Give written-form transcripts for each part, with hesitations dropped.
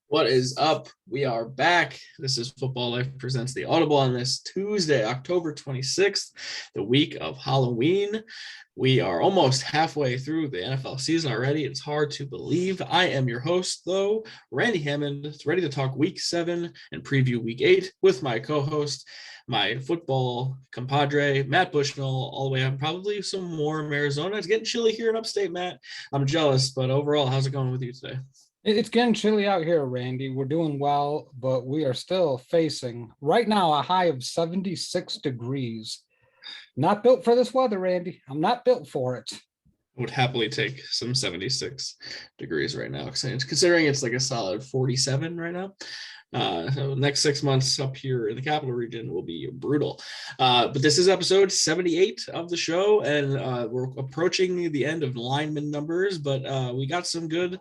What is up? We are back. This is Football Life Presents the Audible on this Tuesday, October 26th, the week of Halloween. We are almost halfway through the NFL season already. It's hard to believe. I am your host, though, Randy Hammond. It's ready to talk week 7 and preview week 8 with my co-host, my football compadre, Matt Bushnell, all the way up probably some warm Arizona. It's getting chilly here in upstate, Matt. I'm jealous, but overall, how's it going with you today? It's getting chilly out here, Randy. We're doing well, but we are still facing right now a high of 76 degrees. Not built for this weather, Randy. I'm not built for it. Would happily take some 76 degrees right now, considering it's like a solid 47 right now. So next 6 months up here in the capital region will be brutal. But this is episode 78 of the show, and we're approaching the end of lineman numbers, but we got some good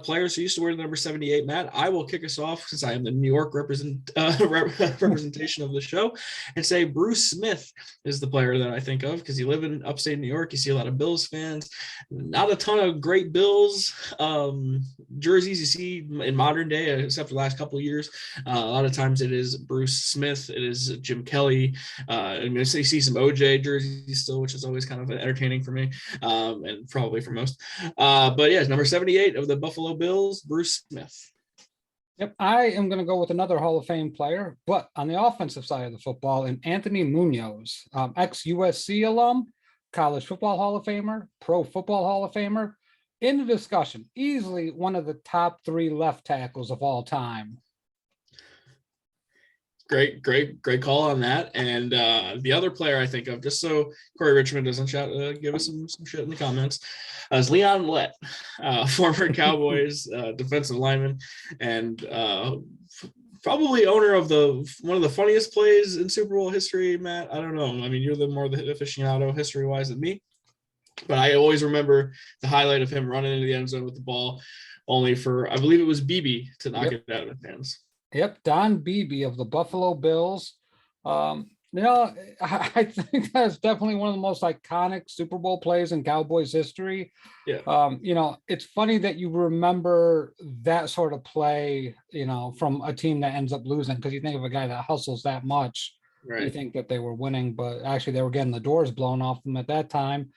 players who used to wear the number 78. Matt, I will kick us off since I am the New York representation of the show and say Bruce Smith is the player that I think of because you live in upstate New York. You see a lot of Bills fans, not a ton of great Bills jerseys you see in modern day, except for the last couple of years. A lot of times it is Bruce Smith, it is Jim Kelly. I mean, you see some OJ jerseys still, which is always kind of entertaining for me, and probably for most. But yeah, number 78 of the Buffalo Bills, Bruce Smith. Yep, I am going to go with another Hall of Fame player, but on the offensive side of the football, and Anthony Munoz, ex-USC alum, college football Hall of Famer, pro football Hall of Famer, in the discussion, easily one of the top 3 left tackles of all time. Great call on that. And the other player I think of, just so Corey Richmond doesn't give us some shit in the comments, is Leon Lett, former Cowboys defensive lineman, and probably owner of one of the funniest plays in Super Bowl history. Matt, I don't know. I mean, you're the aficionado history-wise than me, but I always remember the highlight of him running into the end zone with the ball, only for, I believe it was Beebe to knock it out of his hands. Yep, Don Beebe of the Buffalo Bills. I think that's definitely one of the most iconic Super Bowl plays in Cowboys history. Yeah. It's funny that you remember that sort of play, from a team that ends up losing, because you think of a guy that hustles that much, right. You think that they were winning, but actually they were getting the doors blown off them at that time.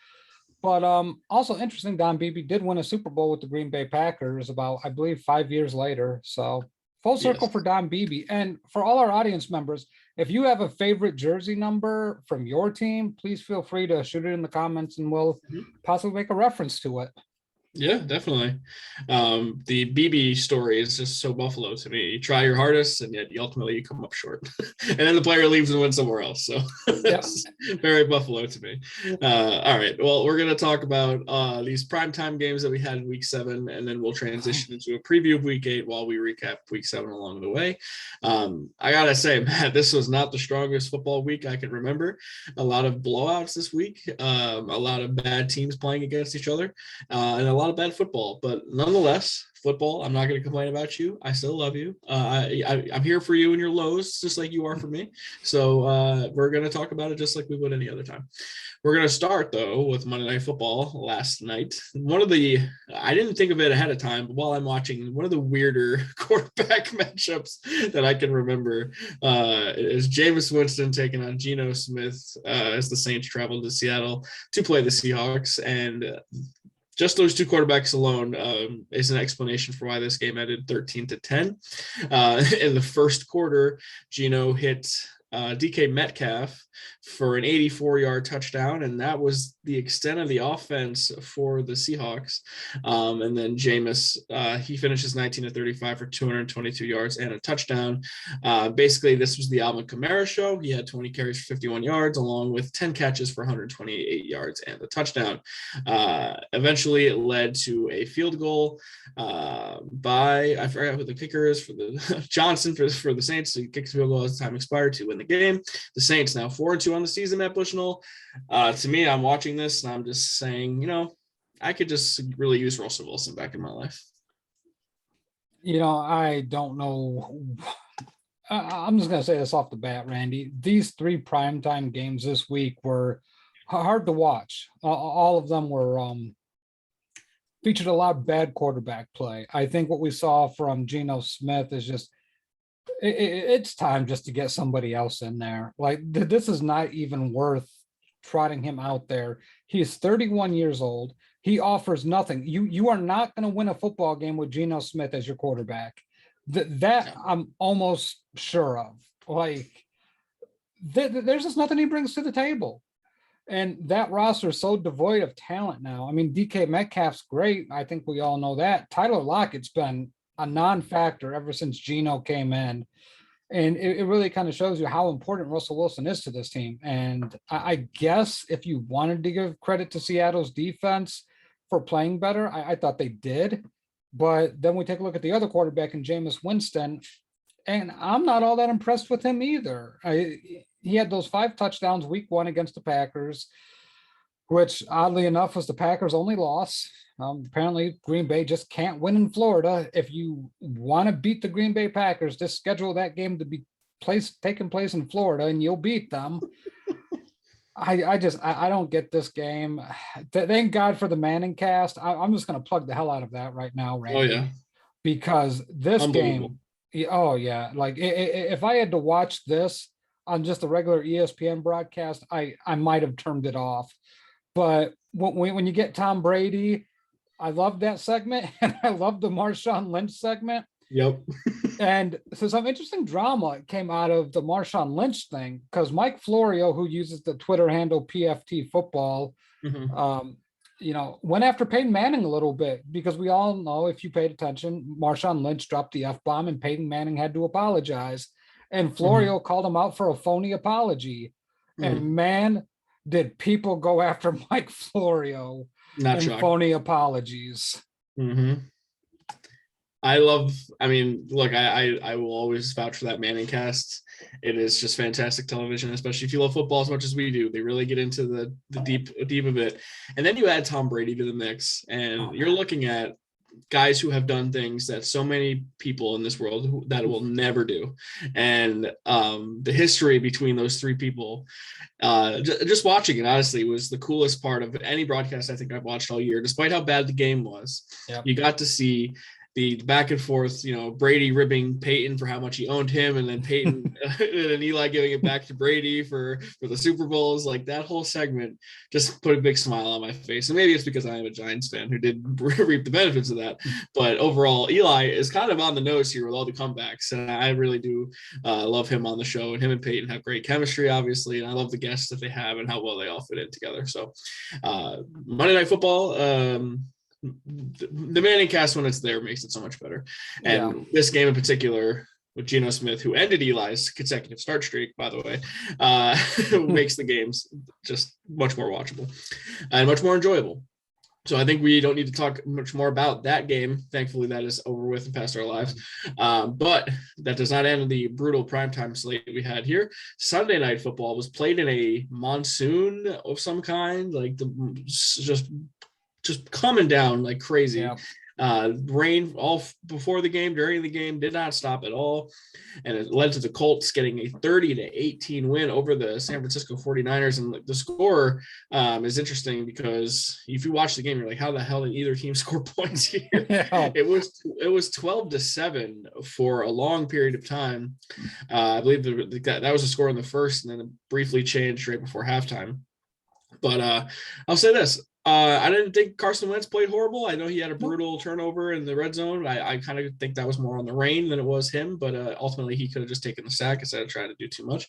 But also interesting, Don Beebe did win a Super Bowl with the Green Bay Packers about, I believe, 5 years later. So full circle for Don Beebe. And for all our audience members, if you have a favorite jersey number from your team, please feel free to shoot it in the comments and we'll possibly make a reference to it. Yeah, definitely. The BB story is just so Buffalo to me. You try your hardest, and yet ultimately you come up short. And then the player leaves and wins somewhere else. So that's very Buffalo to me. All right. Well, we're going to talk about these primetime games that we had in week 7, and then we'll transition into a preview of week 8 while we recap week 7 along the way. I got to say, Matt, this was not the strongest football week I can remember. A lot of blowouts this week, a lot of bad teams playing against each other, and a lot of bad football, but nonetheless, football, I'm not going to complain about you. I still love you. I'm here for you in your lows, just like you are for me. So we're going to talk about it just like we would any other time. We're going to start, though, with Monday Night Football last night. I didn't think of it ahead of time, but while I'm watching, one of the weirder quarterback matchups that I can remember is Jameis Winston taking on Geno Smith as the Saints traveled to Seattle to play the Seahawks. And just those 2 quarterbacks alone is an explanation for why this game ended 13-10. In the first quarter, Geno hit DK Metcalf for an 84-yard touchdown, and that was the extent of the offense for the Seahawks. And then Jameis, he finishes 19-35 for 222 yards and a touchdown. Basically, this was the Alvin Kamara show. He had 20 carries for 51 yards, along with 10 catches for 128 yards and a touchdown. Eventually, it led to a field goal by, I forgot who the kicker is for the Johnson for the Saints. He kicks the field goal as time expired to win the game. The Saints now 4-2 on the season, Matt Bushnell. To me, I'm watching this and I'm just saying, I could just really use Russell Wilson back in my life. I don't know. I'm just going to say this off the bat, Randy. These 3 primetime games this week were hard to watch. All of them were featured a lot of bad quarterback play. I think what we saw from Geno Smith is just it's time just to get somebody else in there. Like this is not even worth trotting him out there. He is 31 years old. He offers nothing. You are not going to win a football game with Geno Smith as your quarterback. That I'm almost sure of. Like there's just nothing he brings to the table. And that roster is so devoid of talent now. I mean, DK Metcalf's great. I think we all know that. Tyler Lockett's been a non-factor ever since Geno came in. And it really kind of shows you how important Russell Wilson is to this team. And I guess if you wanted to give credit to Seattle's defense for playing better, I thought they did. But then we take a look at the other quarterback in Jameis Winston, and I'm not all that impressed with him either. He had those 5 touchdowns week 1 against the Packers, which oddly enough was the Packers' only loss. Apparently Green Bay just can't win in Florida. If you want to beat the Green Bay Packers, just schedule that game to be taking place in Florida and you'll beat them. I don't get this game. Thank God for the Manning cast. I'm just going to plug the hell out of that right now, Randy. Oh yeah. Because this game, oh yeah, like if I had to watch this on just a regular ESPN broadcast, I might have turned it off. But when you get Tom Brady, I love that segment, and I love the Marshawn Lynch segment. Yep. And so some interesting drama came out of the Marshawn Lynch thing, because Mike Florio, who uses the Twitter handle PFT Football, went after Peyton Manning a little bit, because we all know, if you paid attention, Marshawn Lynch dropped the F-bomb and Peyton Manning had to apologize. And Florio called him out for a phony apology. And man, did people go after Mike Florio and phony apologies. I mean, look, I will always vouch for that Manning cast. It is just fantastic television, especially if you love football as much as we do. They really get into the deep of it. And then you add Tom Brady to the mix, and you're looking at guys who have done things that so many people in this world that will never do. And the history between those 3 people, just watching it, honestly, was the coolest part of any broadcast I think I've watched all year. Despite how bad the game was, you got to see the back and forth, Brady ribbing Peyton for how much he owned him, and then Peyton and Eli giving it back to Brady for the Super Bowls. Like, that whole segment just put a big smile on my face. And maybe it's because I am a Giants fan who did reap the benefits of that. But overall, Eli is kind of on the nose here with all the comebacks. And I really do love him on the show. And him and Peyton have great chemistry, obviously. And I love the guests that they have and how well they all fit in together. So Monday Night Football, the Manning cast, when it's there, makes it so much better. And this game in particular, with Geno Smith, who ended Eli's consecutive start streak, by the way, makes the games just much more watchable and much more enjoyable. So I think we don't need to talk much more about that game. Thankfully, that is over with and past our lives. But that does not end the brutal primetime slate we had here. Sunday Night Football was played in a monsoon of some kind, like just coming down like crazy. Rain all before the game, during the game, did not stop at all. And it led to the Colts getting a 30-18 win over the San Francisco 49ers. And the score is interesting, because if you watch the game, you're like, how the hell did either team score points here? It was 12-7 for a long period of time. I believe that was a score in the first, and then it briefly changed right before halftime. But I'll say this. I didn't think Carson Wentz played horrible. I know he had a brutal turnover in the red zone. I kind of think that was more on the rain than it was him, but ultimately he could have just taken the sack instead of trying to do too much.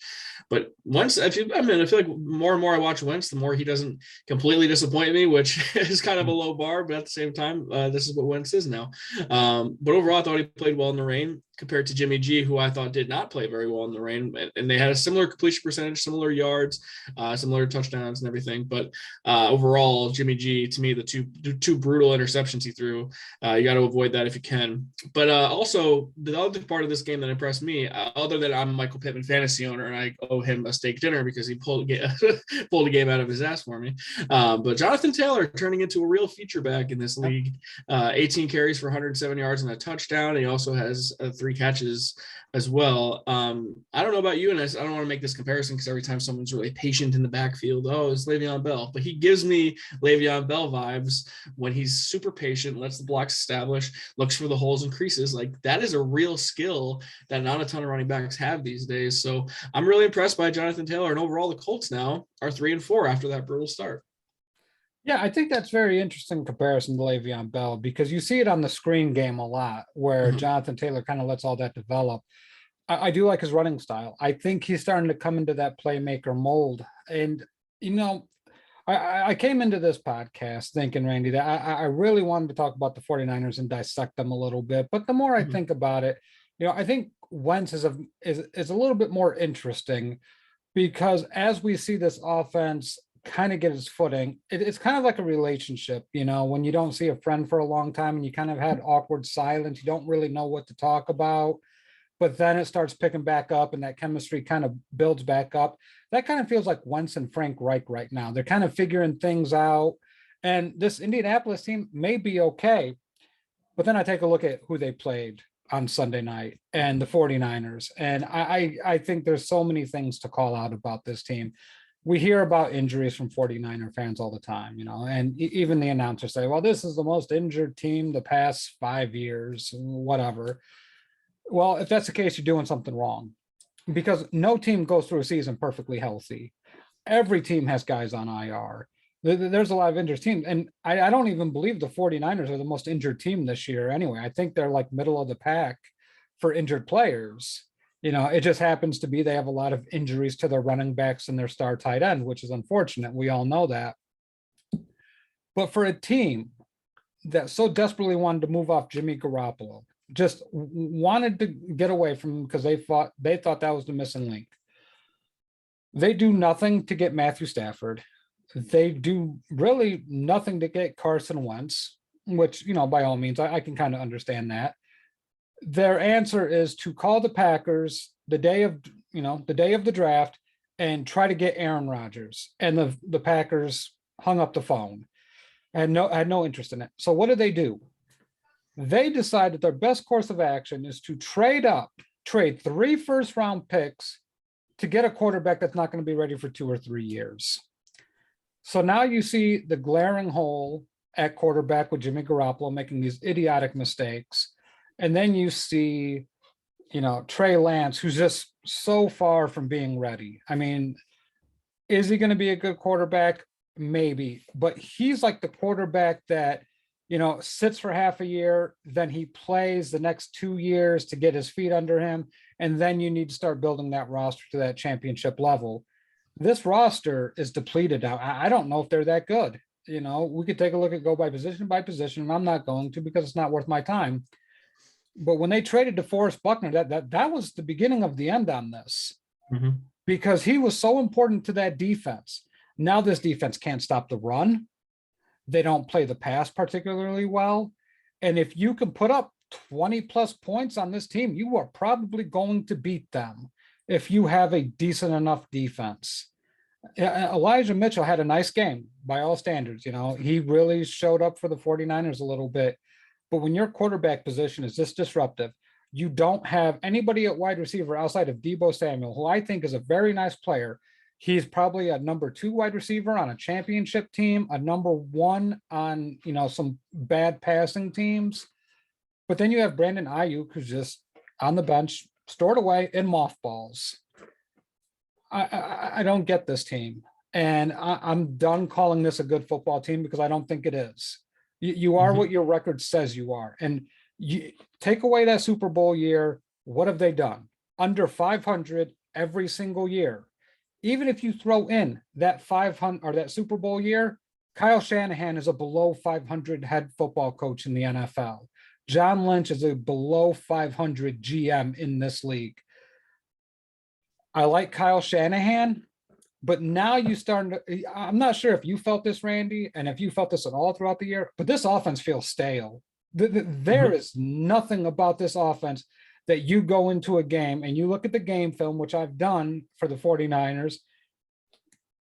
But Wentz, I feel like more and more I watch Wentz, the more he doesn't completely disappoint me, which is kind of a low bar, but at the same time, this is what Wentz is now. But overall, I thought he played well in the rain compared to Jimmy G, who I thought did not play very well in the rain. And they had a similar completion percentage, similar yards, similar touchdowns and everything. But overall, Jimmy G, to me, the two brutal interceptions he threw, you got to avoid that if you can. But also, the other part of this game that impressed me, other than I'm a Michael Pittman fantasy owner and I owe him a steak dinner because he pulled a game out of his ass for me. But Jonathan Taylor turning into a real feature back in this league. 18 carries for 107 yards and a touchdown. He also has 3 3 catches as well. I don't know about you, and I don't want to make this comparison because every time someone's really patient in the backfield, oh, it's Le'Veon Bell. But he gives me Le'Veon Bell vibes when he's super patient, lets the blocks establish, looks for the holes and creases. Like, that is a real skill that not a ton of running backs have these days. So I'm really impressed by Jonathan Taylor, and overall the Colts now are 3-4 after that brutal start. Yeah, I think that's very interesting comparison to Le'Veon Bell, because you see it on the screen game a lot where Jonathan Taylor kind of lets all that develop. I do like his running style. I think he's starting to come into that playmaker mold. And, you know, I came into this podcast thinking, Randy, that I really wanted to talk about the 49ers and dissect them a little bit. But the more I think about it, you know, I think Wentz is a little bit more interesting, because as we see this offense kind of get its footing, it's kind of like a relationship, you know, when you don't see a friend for a long time and you kind of had awkward silence, you don't really know what to talk about, but then it starts picking back up and that chemistry kind of builds back up. That kind of feels like Wentz and Frank Reich right now. They're kind of figuring things out, and this Indianapolis team may be okay, but then I take a look at who they played on Sunday night and the 49ers. And I think there's so many things to call out about this team. We hear about injuries from 49er fans all the time, you know, and even the announcers say, well, this is the most injured team the past 5 years, whatever. Well, if that's the case, you're doing something wrong, because no team goes through a season perfectly healthy. Every team has guys on IR. There's a lot of injured teams. And I don't even believe the 49ers are the most injured team this year anyway. I think they're like middle of the pack for injured players. You know, it just happens to be they have a lot of injuries to their running backs and their star tight end, which is unfortunate. We all know that. But for a team that so desperately wanted to move off Jimmy Garoppolo, just wanted to get away from him because they thought that was the missing link. They do nothing to get Matthew Stafford. They do really nothing to get Carson Wentz, which, you know, by all means, I can kind of understand that. Their answer is to call the Packers the day of the draft and try to get Aaron Rodgers. And the Packers hung up the phone and had no interest in it. So what do? They decide that their best course of action is to trade 3 first-round picks to get a quarterback that's not going to be ready for 2 or 3 years. So now you see the glaring hole at quarterback with Jimmy Garoppolo making these idiotic mistakes. And then you see, you know, Trey Lance, who's just so far from being ready. I mean, is he going to be a good quarterback? Maybe, but he's like the quarterback that, you know, sits for half a year, then he plays the next 2 years to get his feet under him. And then you need to start building that roster to that championship level. This roster is depleted now. I don't know if they're that good. You know, we could take a look at go by position, and I'm not going to, because it's not worth my time. But when they traded DeForest Buckner, that was the beginning of the end on this, because he was so important to that defense. Now this defense can't stop the run. They don't play the pass particularly well. And if you can put up 20 plus points on this team, you are probably going to beat them if you have a decent enough defense. Elijah Mitchell had a nice game by all standards. You know, he really showed up for the 49ers a little bit. But when your quarterback position is this disruptive, you don't have anybody at wide receiver outside of Deebo Samuel, who I think is a very nice player. He's probably a number 2 wide receiver on a championship team, a number 1 on, you know, some bad passing teams. But then you have Brandon Ayuk, who's just on the bench, stored away in mothballs. I don't get this team. And I'm done calling this a good football team, because I don't think it is. You are what your record says you are. And you take away that Super Bowl year, what have they done? Under 500 every single year. Even if you throw in that 500 or that Super Bowl year, Kyle Shanahan is a below 500 head football coach in the NFL. John Lynch is a below 500 GM in this league. I like Kyle Shanahan, but now I'm not sure if you felt this, Randy, and if you felt this at all throughout the year, but this offense feels stale. There is nothing about this offense that you go into a game and you look at the game film, which I've done for the 49ers,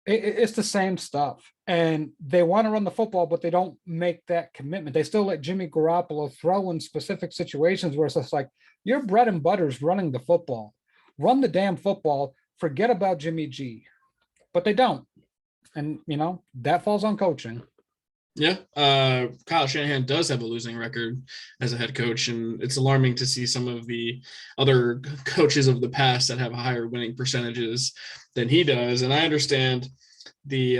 it's the same stuff. and they want to run the football, but they don't make that commitment. They still let Jimmy Garoppolo throw in specific situations where it's just like, your bread and butter is running the football. Run the damn football. Forget about Jimmy G. But they don't. And, that falls on coaching. Yeah. Kyle Shanahan does have a losing record as a head coach, and it's alarming to see some of the other coaches of the past that have higher winning percentages than he does. And I understand the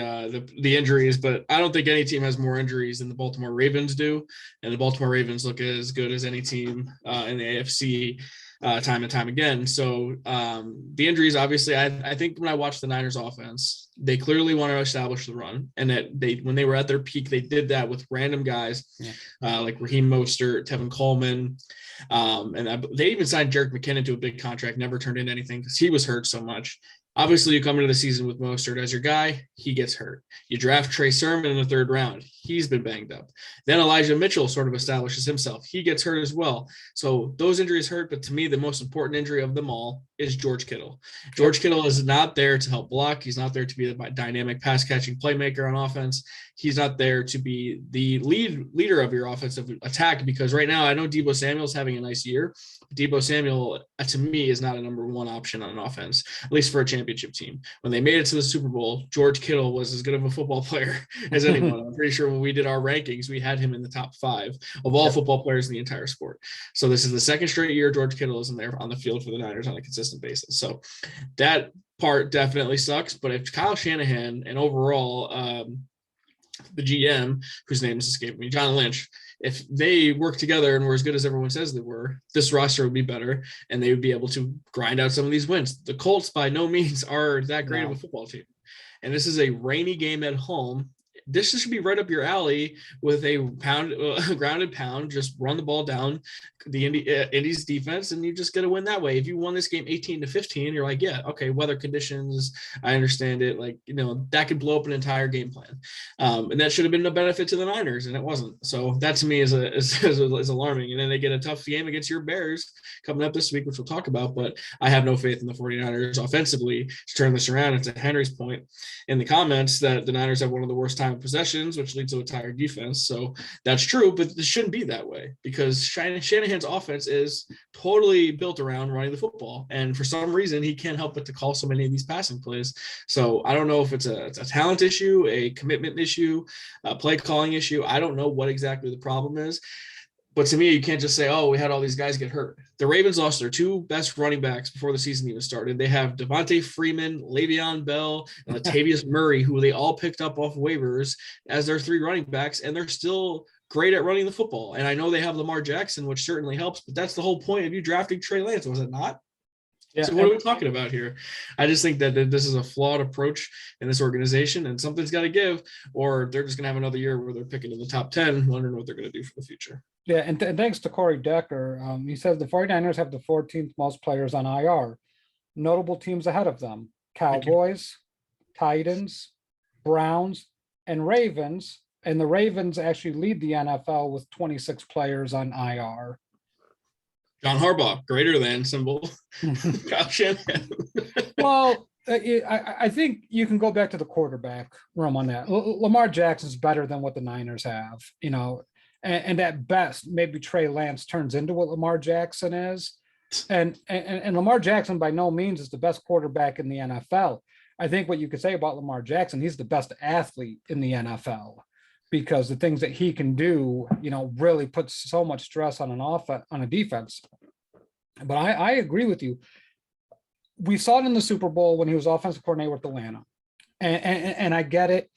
injuries, but I don't think any team has more injuries than the Baltimore Ravens do. And the Baltimore Ravens look as good as any team in the AFC time and time again. So the injuries, obviously, I think when I watched the Niners offense, they clearly want to establish the run, and that when they were at their peak, they did that with random guys like Raheem Mostert, Tevin Coleman, and they even signed Jerick McKinnon to a big contract, never turned into anything because he was hurt so much. Obviously, you come into the season with Mostert as your guy, he gets hurt. You draft Trey Sermon in the 3rd round. He's been banged up. Then Elijah Mitchell sort of establishes himself. He gets hurt as well. So those injuries hurt, but to me, the most important injury of them all is George Kittle. George Kittle is not there to help block. He's not there to be the dynamic pass-catching playmaker on offense. He's not there to be the leader of your offensive attack, because right now I know Deebo Samuel's having a nice year. Deebo Samuel, to me, is not a number 1 option on an offense, at least for a championship team. When they made it to the Super Bowl, George Kittle was as good of a football player as anyone. I'm pretty sure when we did our rankings, we had him in the top 5 of all football players in the entire sport. So this is the 2nd straight year George Kittle isn't there on the field for the Niners on a consistent basis. So that part definitely sucks. But if Kyle Shanahan and overall the GM, whose name is escaping me, John Lynch, if they work together and were as good as everyone says they were, this roster would be better and they would be able to grind out some of these wins. The Colts by no means are that great of a football team. And this is a rainy game at home. This should be right up your alley with a grounded pound. Just run the ball down the Indy's defense, and you just get to win that way. If you won this game 18-15, you're like, yeah, okay, weather conditions, I understand it. Like, that could blow up an entire game plan, and that should have been a benefit to the Niners, and it wasn't. So that to me is alarming. And then they get a tough game against your Bears coming up this week, which we'll talk about. But I have no faith in the 49ers offensively to turn this around. And to Henry's point in the comments that the Niners have one of the worst time possessions, which leads to a tired defense. So that's true, but it shouldn't be that way, because Shanahan's offense is totally built around running the football. And for some reason, he can't help but to call so many of these passing plays. So I don't know if it's a talent issue, a commitment issue, a play calling issue. I don't know what exactly the problem is. But to me, you can't just say, oh, we had all these guys get hurt. The Ravens lost their 2 best running backs before the season even started. They have Devontae Freeman, Le'Veon Bell, and Latavius Murray, who they all picked up off waivers as their 3 running backs, and they're still great at running the football. And I know they have Lamar Jackson, which certainly helps, but that's the whole point of you drafting Trey Lance, was it not? Yeah. So what are we talking about here? I just think that this is a flawed approach in this organization, and something's got to give, or they're just going to have another year where they're picking in the top 10, wondering what they're going to do for the future. Yeah, and thanks to Corey Decker, he says the 49ers have the 14th most players on IR. Notable teams ahead of them: Cowboys, Titans, Browns, and Ravens. And the Ravens actually lead the NFL with 26 players on IR. John Harbaugh, greater than symbol. Kyle Shanahan. Well, I think you can go back to the quarterback room on that. Lamar Jackson's better than what the Niners have, and at best, maybe Trey Lance turns into what Lamar Jackson is. And Lamar Jackson by no means is the best quarterback in the NFL. I think what you could say about Lamar Jackson, he's the best athlete in the NFL, because the things that he can do, really puts so much stress on on a defense. But I agree with you. We saw it in the Super Bowl when he was offensive coordinator with Atlanta. And I get it.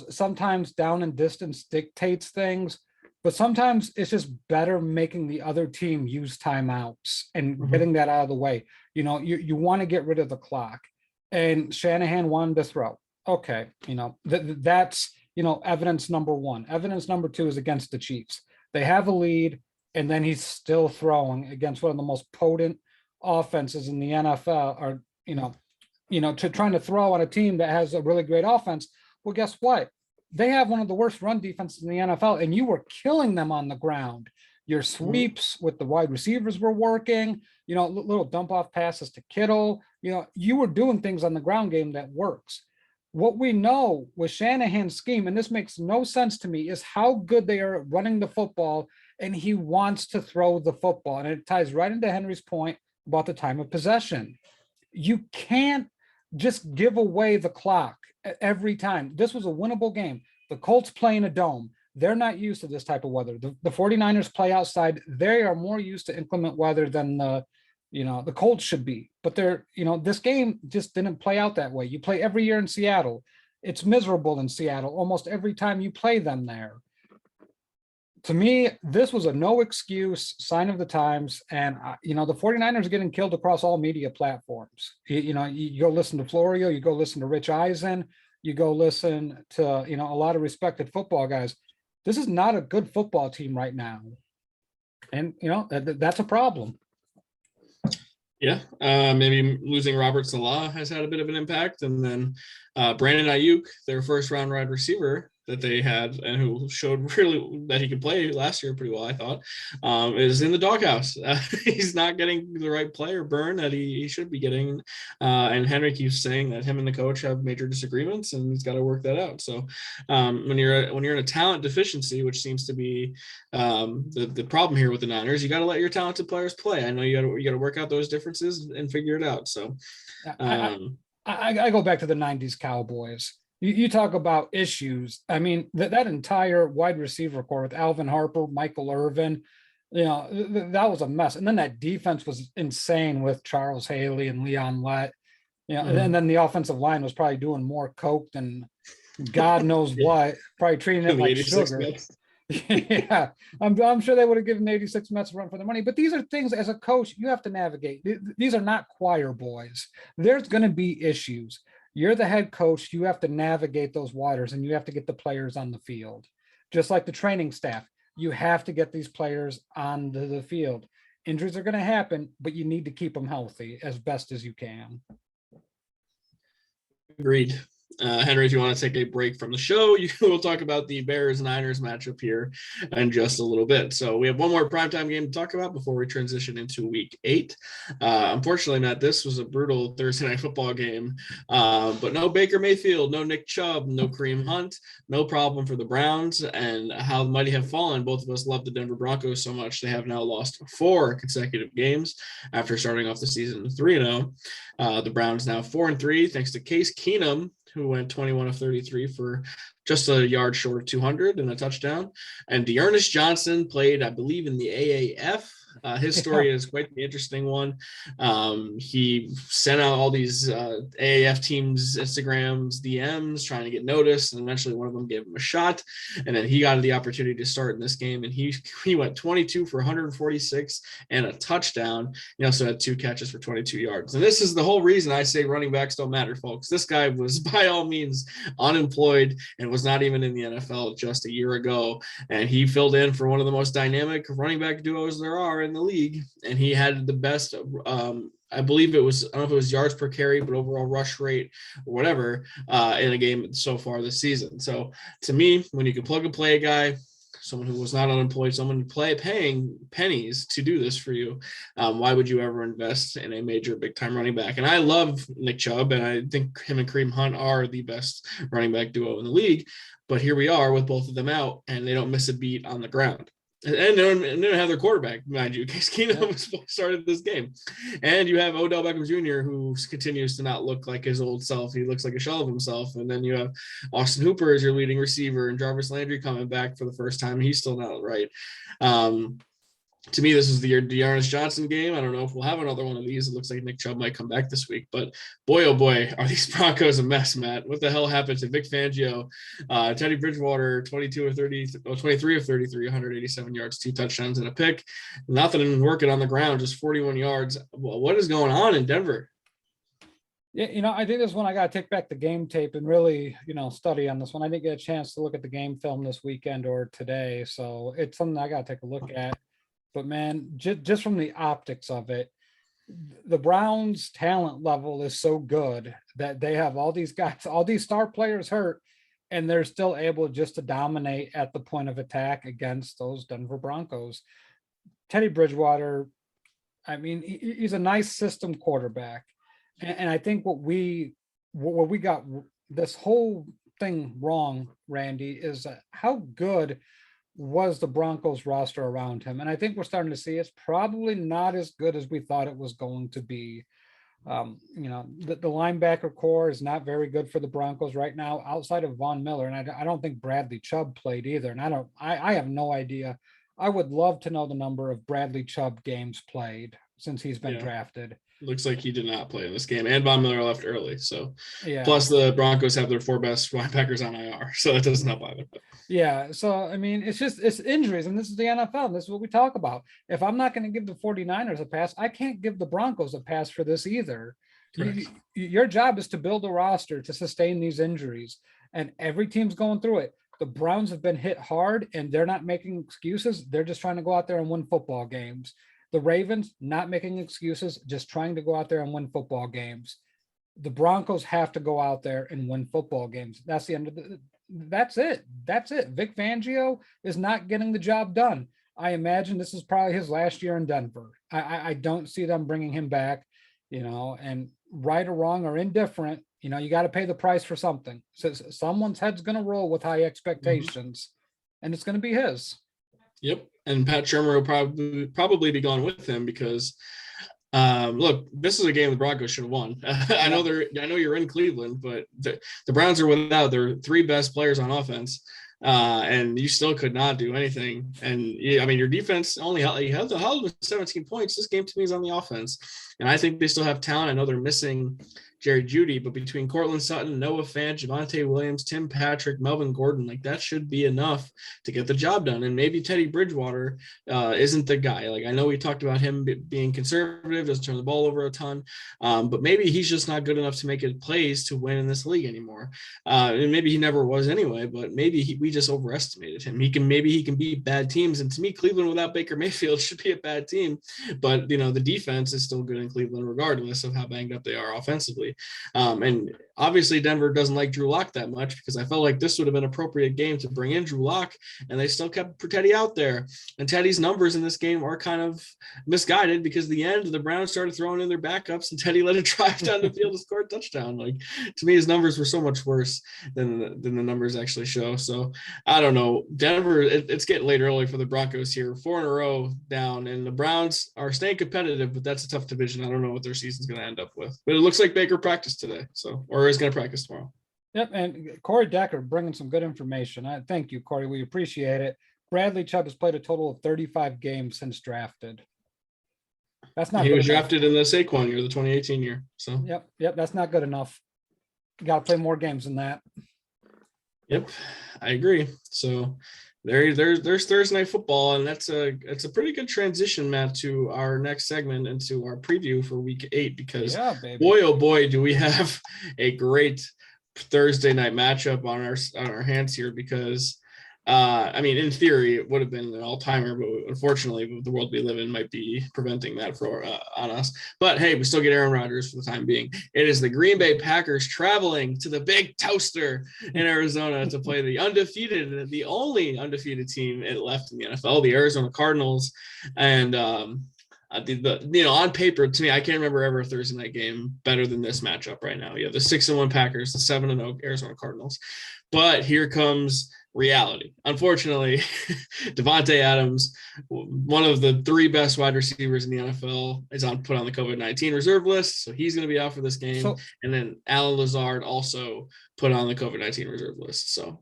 Sometimes down and distance dictates things, but sometimes it's just better making the other team use timeouts and getting that out of the way. You want to get rid of the clock. And Shanahan wanted to throw. Okay, that's evidence number 1. Evidence number 2 is against the Chiefs. They have a lead, and then he's still throwing against one of the most potent offenses in the NFL, or to trying to throw on a team that has a really great offense. Well, guess what? They have one of the worst run defenses in the NFL, and you were killing them on the ground. Your sweeps with the wide receivers were working, little dump off passes to Kittle. You were doing things on the ground game that works. What we know with Shanahan's scheme, and this makes no sense to me, is how good they are at running the football, and he wants to throw the football. And it ties right into Henry's point about the time of possession. You can't just give away the clock every time. This was a winnable game. The Colts play in a dome. They're not used to this type of weather. The 49ers play outside. They are more used to inclement weather than the Colts should be. But this game just didn't play out that way. You play every year in Seattle. It's miserable in Seattle almost every time you play them there. To me, this was a no excuse sign of the times. And, the 49ers are getting killed across all media platforms. You go listen to Florio, you go listen to Rich Eisen, you go listen to, a lot of respected football guys. This is not a good football team right now. And, that's a problem. Yeah, maybe losing Robert Salah has had a bit of an impact. And then Brandon Ayuk, their first round wide receiver that they had and who showed really that he could play last year pretty well, I thought, is in the doghouse. He's not getting the right player burn that he should be getting. And Henry keeps saying that him and the coach have major disagreements and he's got to work that out. So when you're in a talent deficiency, which seems to be the problem here with the Niners, you got to let your talented players play. I know you got to work out those differences and figure it out. So I go back to the 90s Cowboys. You talk about issues. I mean, that entire wide receiver core with Alvin Harper, Michael Irvin, that was a mess. And then that defense was insane with Charles Haley and Leon Lett. And then the offensive line was probably doing more coke than God knows what, probably treating it like sugar. Yeah, I'm sure they would have given 86 Mets a run for their money. But these are things as a coach you have to navigate. These are not choir boys. There's going to be issues. You're the head coach. You have to navigate those waters and you have to get the players on the field. Just like the training staff, you have to get these players onto the field. Injuries are going to happen, but you need to keep them healthy as best as you can. Agreed. Henry, if you want to take a break from the show, we'll talk about the Bears-Niners matchup here in just a little bit. So we have one more primetime game to talk about before we transition into week 8. Unfortunately, Matt, this was a brutal Thursday night football game, but no Baker Mayfield, no Nick Chubb, no Kareem Hunt, no problem for the Browns, and how mighty have fallen. Both of us love the Denver Broncos so much. They have now lost 4 consecutive games after starting off the season 3-0. The Browns now 4-3, thanks to Case Keenum, who went 21 of 33 for just a yard short of 200 and a touchdown. And Dearness Johnson played, I believe, in the AAF. His story is quite the interesting one. He sent out all these AAF teams, Instagrams, DMs, trying to get noticed, and eventually one of them gave him a shot. And then he got the opportunity to start in this game, and he went 22 for 146 and a touchdown. He also had 2 catches for 22 yards. And this is the whole reason I say running backs don't matter, folks. This guy was by all means unemployed and was not even in the NFL just a year ago. And he filled in for one of the most dynamic running back duos there are in the league, and he had the best I believe it was, I don't know if it was yards per carry, but overall rush rate or whatever in a game so far this season. So to me, when you can plug and play a guy, someone who was not unemployed, someone paying pennies to do this for you, why would you ever invest in a major big time running back? And I love Nick Chubb, and I think him and Kareem Hunt are the best running back duo in the league. But here we are with both of them out, and they don't miss a beat on the ground. And they don't have their quarterback, mind you. Case Keenum started this game. And you have Odell Beckham Jr., who continues to not look like his old self. He looks like a shell of himself. And then you have Austin Hooper as your leading receiver, and Jarvis Landry coming back for the first time. He's still not right. To me, this is the Dearness Johnson game. I don't know if we'll have another one of these. It looks like Nick Chubb might come back this week. But boy, oh boy, are these Broncos a mess, Matt. What the hell happened to Vic Fangio? Teddy Bridgewater, 23 of 33, 187 yards, 2 touchdowns and a pick. Nothing working on the ground, just 41 yards. Well, what is going on in Denver? Yeah, I think this one I got to take back the game tape and really, study on this one. I didn't get a chance to look at the game film this weekend or today. So it's something I got to take a look at. But man, just from the optics of it, the Browns' talent level is so good that they have all these guys, all these star players hurt, and they're still able just to dominate at the point of attack against those Denver Broncos. Teddy Bridgewater, I mean, he's a nice system quarterback. And I think what we got this whole thing wrong, Randy, is how good was the Broncos roster around him? And I think we're starting to see it's probably not as good as we thought it was going to be. The linebacker core is not very good for the Broncos right now, outside of Von Miller, and I don't think Bradley Chubb played either. And I have no idea. I would love to know the number of Bradley Chubb games played since he's been drafted. Looks like he did not play in this game, and Von Miller left early. So, yeah. Plus the Broncos have their 4 best linebackers on IR, so that doesn't help either. Yeah. So, I mean, it's injuries, and this is the NFL. This is what we talk about. If I'm not going to give the 49ers a pass, I can't give the Broncos a pass for this either. Your job is to build a roster to sustain these injuries, and every team's going through it. The Browns have been hit hard, and they're not making excuses. They're just trying to go out there and win football games. The Ravens not making excuses, just trying to go out there and win football games. The Broncos have to go out there and win football games. That's the end of that's it. That's it. Vic Fangio is not getting the job done. I imagine this is probably his last year in Denver. I don't see them bringing him back, and right or wrong or indifferent, you got to pay the price for something. So someone's head's going to roll with high expectations, and it's going to be his. Yep. And Pat Shermer will probably be gone with him because look, this is a game the Broncos should have won. I know you're in Cleveland, but the Browns are without their 3 best players on offense. And you still could not do anything. And your defense only held with 17 points. This game to me is on the offense. And I think they still have talent. I know they're missing Jerry Jeudy, but between Cortland Sutton, Noah Fant, Javonte Williams, Tim Patrick, Melvin Gordon, that should be enough to get the job done. And maybe Teddy Bridgewater isn't the guy. I know we talked about him being conservative, doesn't turn the ball over a ton, but maybe he's just not good enough to make it plays to win in this league anymore. And maybe he never was anyway, but maybe we just overestimated him. Maybe he can beat bad teams. And to me, Cleveland without Baker Mayfield should be a bad team. But, the defense is still good in Cleveland, regardless of how banged up they are offensively. And obviously Denver doesn't like Drew Lock that much, because I felt like this would have been an appropriate game to bring in Drew Lock, and they still kept Teddy out there. And Teddy's numbers in this game are kind of misguided, because at the end the Browns started throwing in their backups and Teddy let it drive down the field to score a touchdown. To me, his numbers were so much worse than the numbers actually show. So I don't know. Denver, it's getting late early for the Broncos here, 4 in a row down, and the Browns are staying competitive, but that's a tough division. I don't know what their season's going to end up with, but it looks like Baker practiced today, or is going to practice tomorrow. Yep, and Corey Decker bringing some good information. Thank you, Corey. We appreciate it. Bradley Chubb has played a total of 35 games since drafted. That's not. He was drafted in the Saquon year, the 2018 year. So. Yep, that's not good enough. Got to play more games than that. Yep, I agree. So. There's Thursday Night Football, and it's a pretty good transition, Matt, to our next segment and to our preview for Week 8, because boy, oh boy, do we have a great Thursday night matchup on our hands here, because in theory, it would have been an all-timer, but unfortunately, the world we live in might be preventing that on us. But hey, we still get Aaron Rodgers for the time being. It is the Green Bay Packers traveling to the Big Toaster in Arizona to play the only undefeated team left in the NFL, the Arizona Cardinals. And on paper, to me, I can't remember ever a Thursday night game better than this matchup right now. You have the 6-1 Packers, the 7-0 Arizona Cardinals. But here comes reality. Unfortunately, Devontae Adams, one of the 3 best wide receivers in the NFL, is put on the COVID-19 reserve list, so he's going to be out for this game. And then Alan Lazard also put on the COVID-19 reserve list. So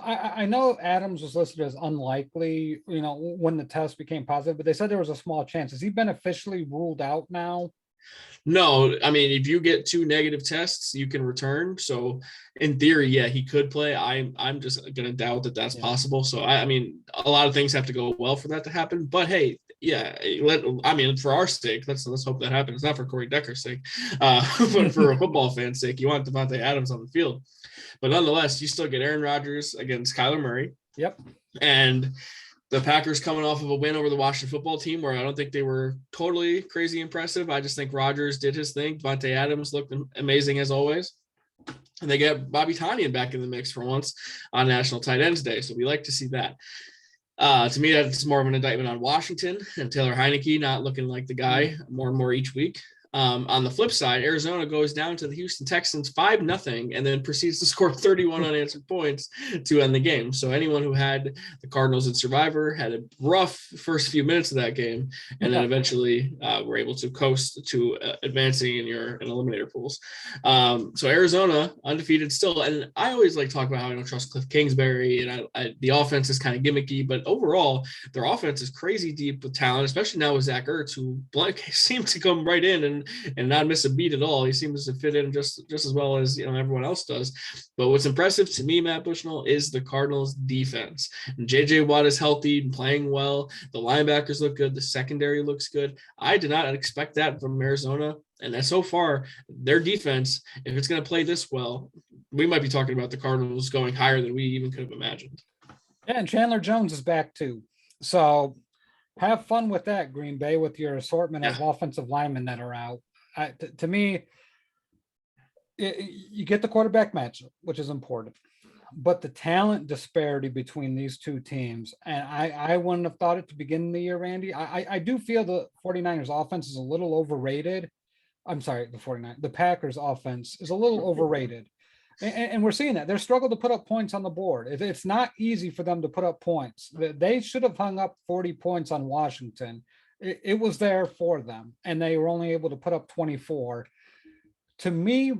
I know Adams was listed as unlikely, when the test became positive, but they said there was a small chance. Has he been officially ruled out now? No, if you get 2 negative tests, you can return. So in theory, yeah, he could play. I'm just going to doubt that that's possible. So a lot of things have to go well for that to happen. But hey, yeah, for our sake, let's hope that happens. Not for Corey Decker's sake, but for a football fan's sake, you want Devontae Adams on the field. But nonetheless, you still get Aaron Rodgers against Kyler Murray. Yep. And the Packers coming off of a win over the Washington football team, where I don't think they were totally crazy impressive. I just think Rodgers did his thing. Devontae Adams looked amazing as always. And they get Bobby Tonyan back in the mix for once on National Tight Ends Day. So we like to see that. To me, that's more of an indictment on Washington and Taylor Heineke not looking like the guy more and more each week. On the flip side, Arizona goes down to the Houston Texans 5-0 and then proceeds to score 31 unanswered points to end the game. So anyone who had the Cardinals in Survivor had a rough first few minutes of that game, and then eventually were able to coast to advancing in eliminator pools. So Arizona undefeated still, and I always like talk about how I don't trust Cliff Kingsbury, and the offense is kind of gimmicky, but overall their offense is crazy deep with talent, especially now with Zach Ertz, who seemed to come right in and not miss a beat at all. He seems to fit in just as well as everyone else does. But what's impressive to me, Matt Bushnell, is the Cardinals defense. And JJ Watt is healthy and playing well. The linebackers look good. The secondary looks good. I did not expect that from Arizona. And that so far, their defense, if it's going to play this well, we might be talking about the Cardinals going higher than we even could have imagined. Yeah, and Chandler Jones is back too. So have fun with that, Green Bay, with your assortment of offensive linemen that are out. To me, you get the quarterback matchup, which is important, but the talent disparity between these two teams, and I wouldn't have thought it to begin the year, Randy. I do feel the 49ers offense is a little overrated. I'm sorry, the Packers offense is a little overrated. And we're seeing that. They're struggling to put up points on the board. It's not easy for them to put up points. They should have hung up 40 points on Washington. It was there for them, and they were only able to put up 24. To me,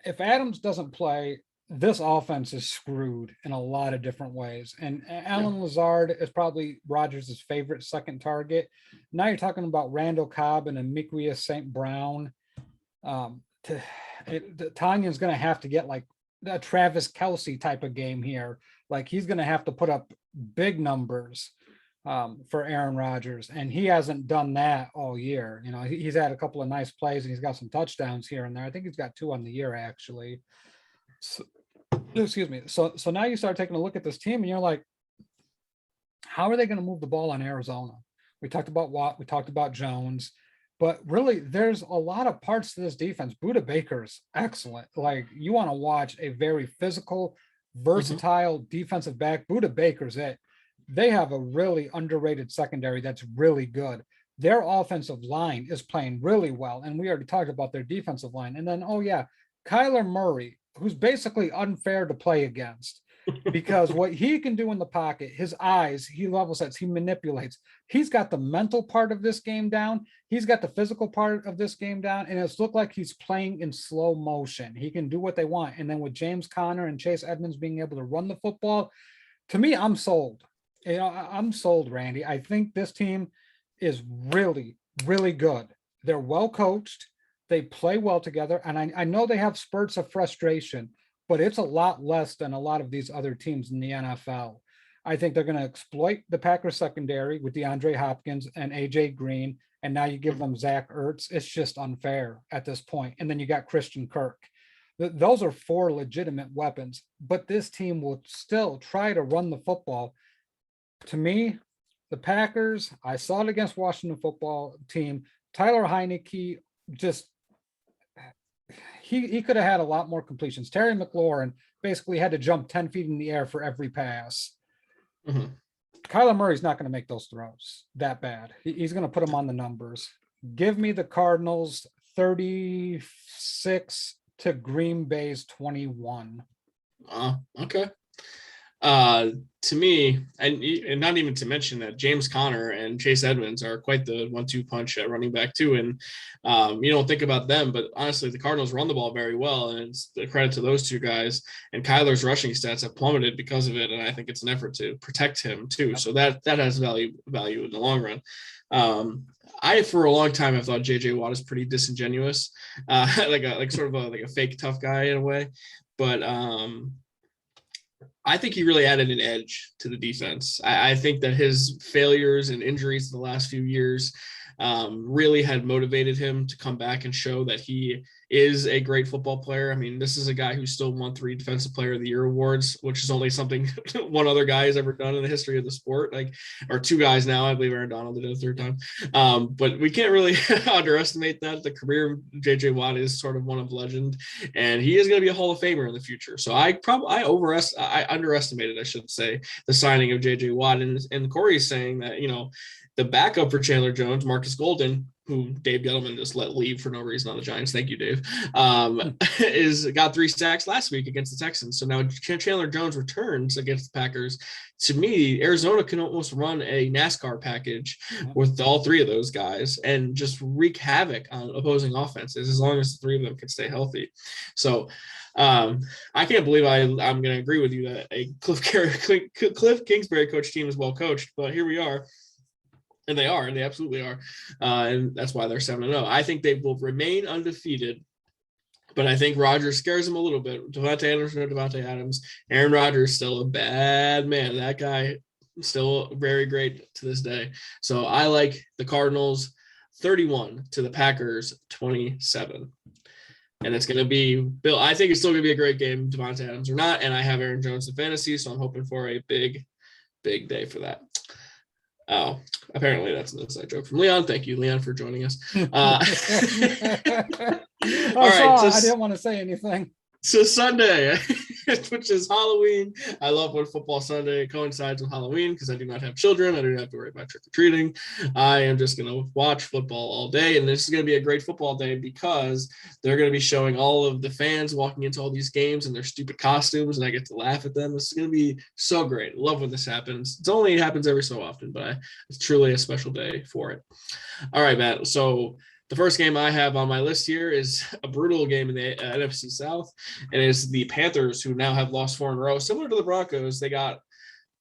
if Adams doesn't play, this offense is screwed in a lot of different ways. And Alan Lazard is probably Rodgers' favorite second target. Now you're talking about Randall Cobb and Amikwius St. Brown. Tanya's going to have to get like a Travis Kelce type of game here. Like he's going to have to put up big numbers for Aaron Rodgers, and he hasn't done that all year. He's had a couple of nice plays and he's got some touchdowns here and there. I think he's got 2 on the year actually. So, excuse me. So now you start taking a look at this team and you're like, how are they going to move the ball on Arizona? We talked about Watt, we talked about Jones. But really, there's a lot of parts to this defense. Budda Baker's excellent. Like, you want to watch a very physical, versatile defensive back. Budda Baker's it. They have a really underrated secondary that's really good. Their offensive line is playing really well. And we already talked about their defensive line. And then, Kyler Murray, who's basically unfair to play against. Because what he can do in the pocket, his eyes, he level sets, he manipulates. He's got the mental part of this game down. He's got the physical part of this game down. And it's looked like he's playing in slow motion. He can do what they want. And then with James Conner and Chase Edmonds being able to run the football, to me, I'm sold. I'm sold, Randy. I think this team is really, really good. They're well coached. They play well together. And I know they have spurts of frustration, but it's a lot less than a lot of these other teams in the NFL. I think they're going to exploit the Packers secondary with DeAndre Hopkins and AJ Green. And now you give them Zach Ertz. It's just unfair at this point. And then you got Christian Kirk. Those are 4 legitimate weapons, but this team will still try to run the football. To me, the Packers, I saw it against Washington football team. Tyler Heineke just, he could have had a lot more completions. Terry McLaurin basically had to jump 10 feet in the air for every pass. Kyler Murray's not going to make those throws that bad. He's going to put them on the numbers. Give me the Cardinals 36 to Green Bay's 21. Okay. To me, and not even to mention that James Conner and Chase Edmonds are quite the 1-2 punch at running back too. And you don't think about them, but honestly, the Cardinals run the ball very well, and it's a credit to those 2 guys. And Kyler's rushing stats have plummeted because of it, and I think it's an effort to protect him too. So that has value in the long run. I for a long time I thought JJ Watt is pretty disingenuous, like sort of a fake tough guy in a way, but I think he really added an edge to the defense. I think that his failures and injuries the last few years really had motivated him to come back and show that he is a great football player. I mean, this is a guy who still won 3 Defensive Player of the Year awards, which is only something one other guy has ever done in the history of the sport, or 2 guys now. I believe Aaron Donald did it a 3rd time. But we can't really underestimate that. The career of JJ Watt is sort of one of legend, and he is going to be a Hall of Famer in the future. So I underestimated, I should say, the signing of JJ Watt. And Corey's saying that, the backup for Chandler Jones, Marcus Golden, who Dave Gettleman just let leave for no reason on the Giants. Thank you, Dave. Got 3 sacks last week against the Texans. So now Chandler Jones returns against the Packers. To me, Arizona can almost run a NASCAR package with all 3 of those guys and just wreak havoc on opposing offenses as long as the 3 of them can stay healthy. So I can't believe I'm going to agree with you that a Cliff Kingsbury coach team is well coached, but here we are. And they absolutely are. And that's why they're 7-0. I think they will remain undefeated, but I think Rodgers scares them a little bit. Devontae Anderson or Devontae Adams. Aaron Rodgers is still a bad man. That guy still very great to this day. So I like the Cardinals 31 to the Packers 27. And it's going to be Bill. I think it's still going to be a great game, Devontae Adams or not. And I have Aaron Jones in fantasy, so I'm hoping for a big day for that. Oh, apparently that's an inside joke from Leon. Thank you, Leon, for joining us. All right. I didn't want to say anything. So Sunday, which is Halloween. I love when football Sunday coincides with Halloween because I do not have children. I don't have to worry about trick-or-treating. I am just going to watch football all day. And this is going to be a great football day because they're going to be showing all of the fans walking into all these games in their stupid costumes, and I get to laugh at them. This is going to be so great. I love when this happens. It happens every so often, but it's truly a special day for it. All right, Matt. So the first game I have on my list here is a brutal game in the NFC South, and it's the Panthers, who now have lost 4 in a row. Similar to the Broncos, they got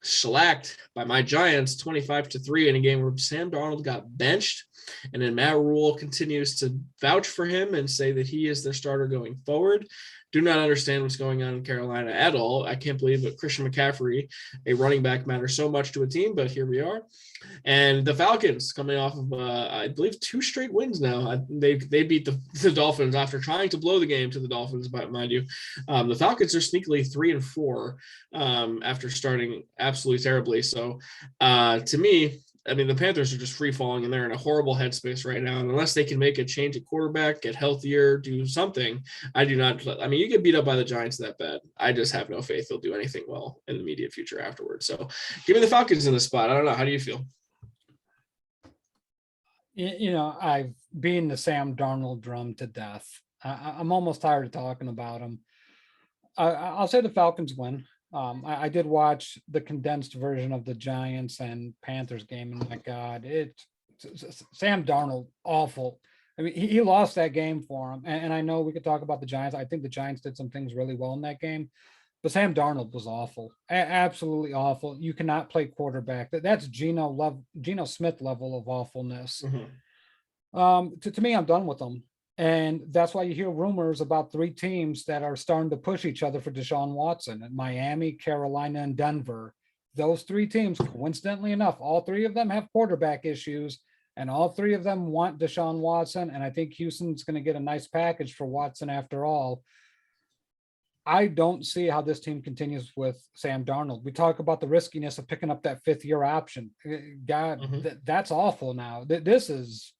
shellacked by my Giants 25-3 in a game where Sam Darnold got benched, and then Matt Rule continues to vouch for him and say that he is their starter going forward. Do not understand what's going on in Carolina at all. I can't believe that Christian McCaffrey, a running back, matters so much to a team, but here we are. And the Falcons, coming off of, I believe, 2 straight wins now. They beat the Dolphins after trying to blow the game to the Dolphins, mind you. The Falcons are sneakily 3-4 after starting absolutely terribly. So to me, I mean, the Panthers are just free falling, and they're in a horrible headspace right now. And unless they can make a change at quarterback, get healthier, do something, you get beat up by the Giants that bad. I just have no faith they'll do anything well in the immediate future afterwards. So give me the Falcons in the spot. I don't know. How do you feel? I've beaten the Sam Darnold drum to death. I'm almost tired of talking about him. I'll say the Falcons win. I did watch the condensed version of the Giants and Panthers game, and my God, Sam Darnold, awful. I mean, he lost that game for him, and I know we could talk about the Giants. I think the Giants did some things really well in that game, but Sam Darnold was awful, absolutely awful. You cannot play quarterback. That's Geno Smith level of awfulness. Mm-hmm. To me, I'm done with them. And that's why you hear rumors about 3 teams that are starting to push each other for Deshaun Watson: and Miami, Carolina, and Denver. Those 3 teams, coincidentally enough, all 3 of them have quarterback issues, and all 3 of them want Deshaun Watson. And I think Houston's going to get a nice package for Watson after all. I don't see how this team continues with Sam Darnold. We talk about the riskiness of picking up that 5th-year option. God, mm-hmm. That's awful now. This is...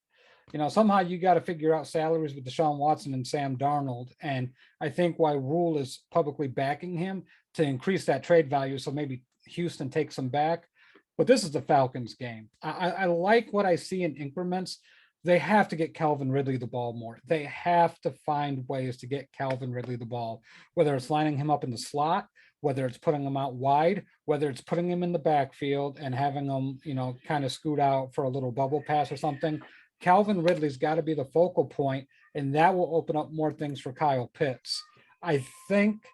somehow you got to figure out salaries with Deshaun Watson and Sam Darnold. And I think why Rule is publicly backing him to increase that trade value, so maybe Houston takes him back. But this is the Falcons game. I like what I see in increments. They have to get Calvin Ridley the ball more. They have to find ways to get Calvin Ridley the ball, whether it's lining him up in the slot, whether it's putting him out wide, whether it's putting him in the backfield and having him, kind of scoot out for a little bubble pass or something. Calvin Ridley's got to be the focal point, and that will open up more things for Kyle Pitts. I think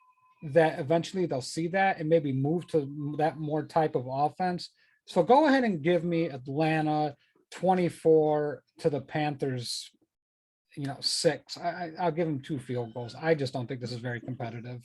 that eventually they'll see that and maybe move to that more type of offense. So go ahead and give me Atlanta 24 to the Panthers, 6. I'll give them 2 field goals. I just don't think this is very competitive.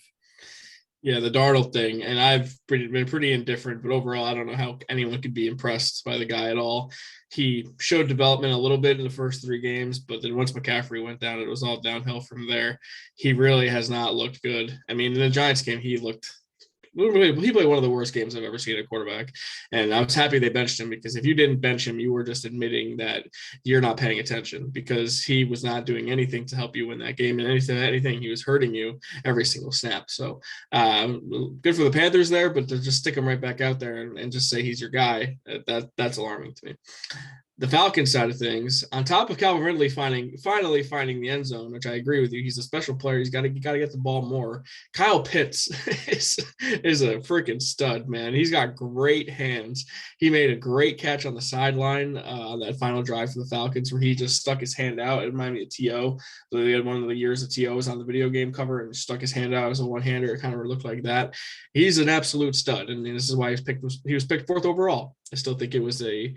Yeah, the Darnold thing, and I've been pretty indifferent, but overall, I don't know how anyone could be impressed by the guy at all. He showed development a little bit in the first 3 games, but then once McCaffrey went down, it was all downhill from there. He really has not looked good. I mean, in the Giants game, he played one of the worst games I've ever seen at quarterback. And I was happy they benched him, because if you didn't bench him, you were just admitting that you're not paying attention, because he was not doing anything to help you win that game. And anything, he was hurting you every single snap. So good for the Panthers there, but to just stick him right back out there and just say he's your guy, that's alarming to me. the Falcons side of things, on top of Calvin Ridley finally finding the end zone, which I agree with you, he's a special player. He's got to get the ball more. Kyle Pitts is a freaking stud, man. He's got great hands. He made a great catch on the sideline on that final drive for the Falcons, where he just stuck his hand out. It reminded me of T.O. So they had one of the years of T.O. was on the video game cover and stuck his hand out as a one-hander. It kind of looked like that. He's an absolute stud, and this is why he was picked fourth overall. I still think it was a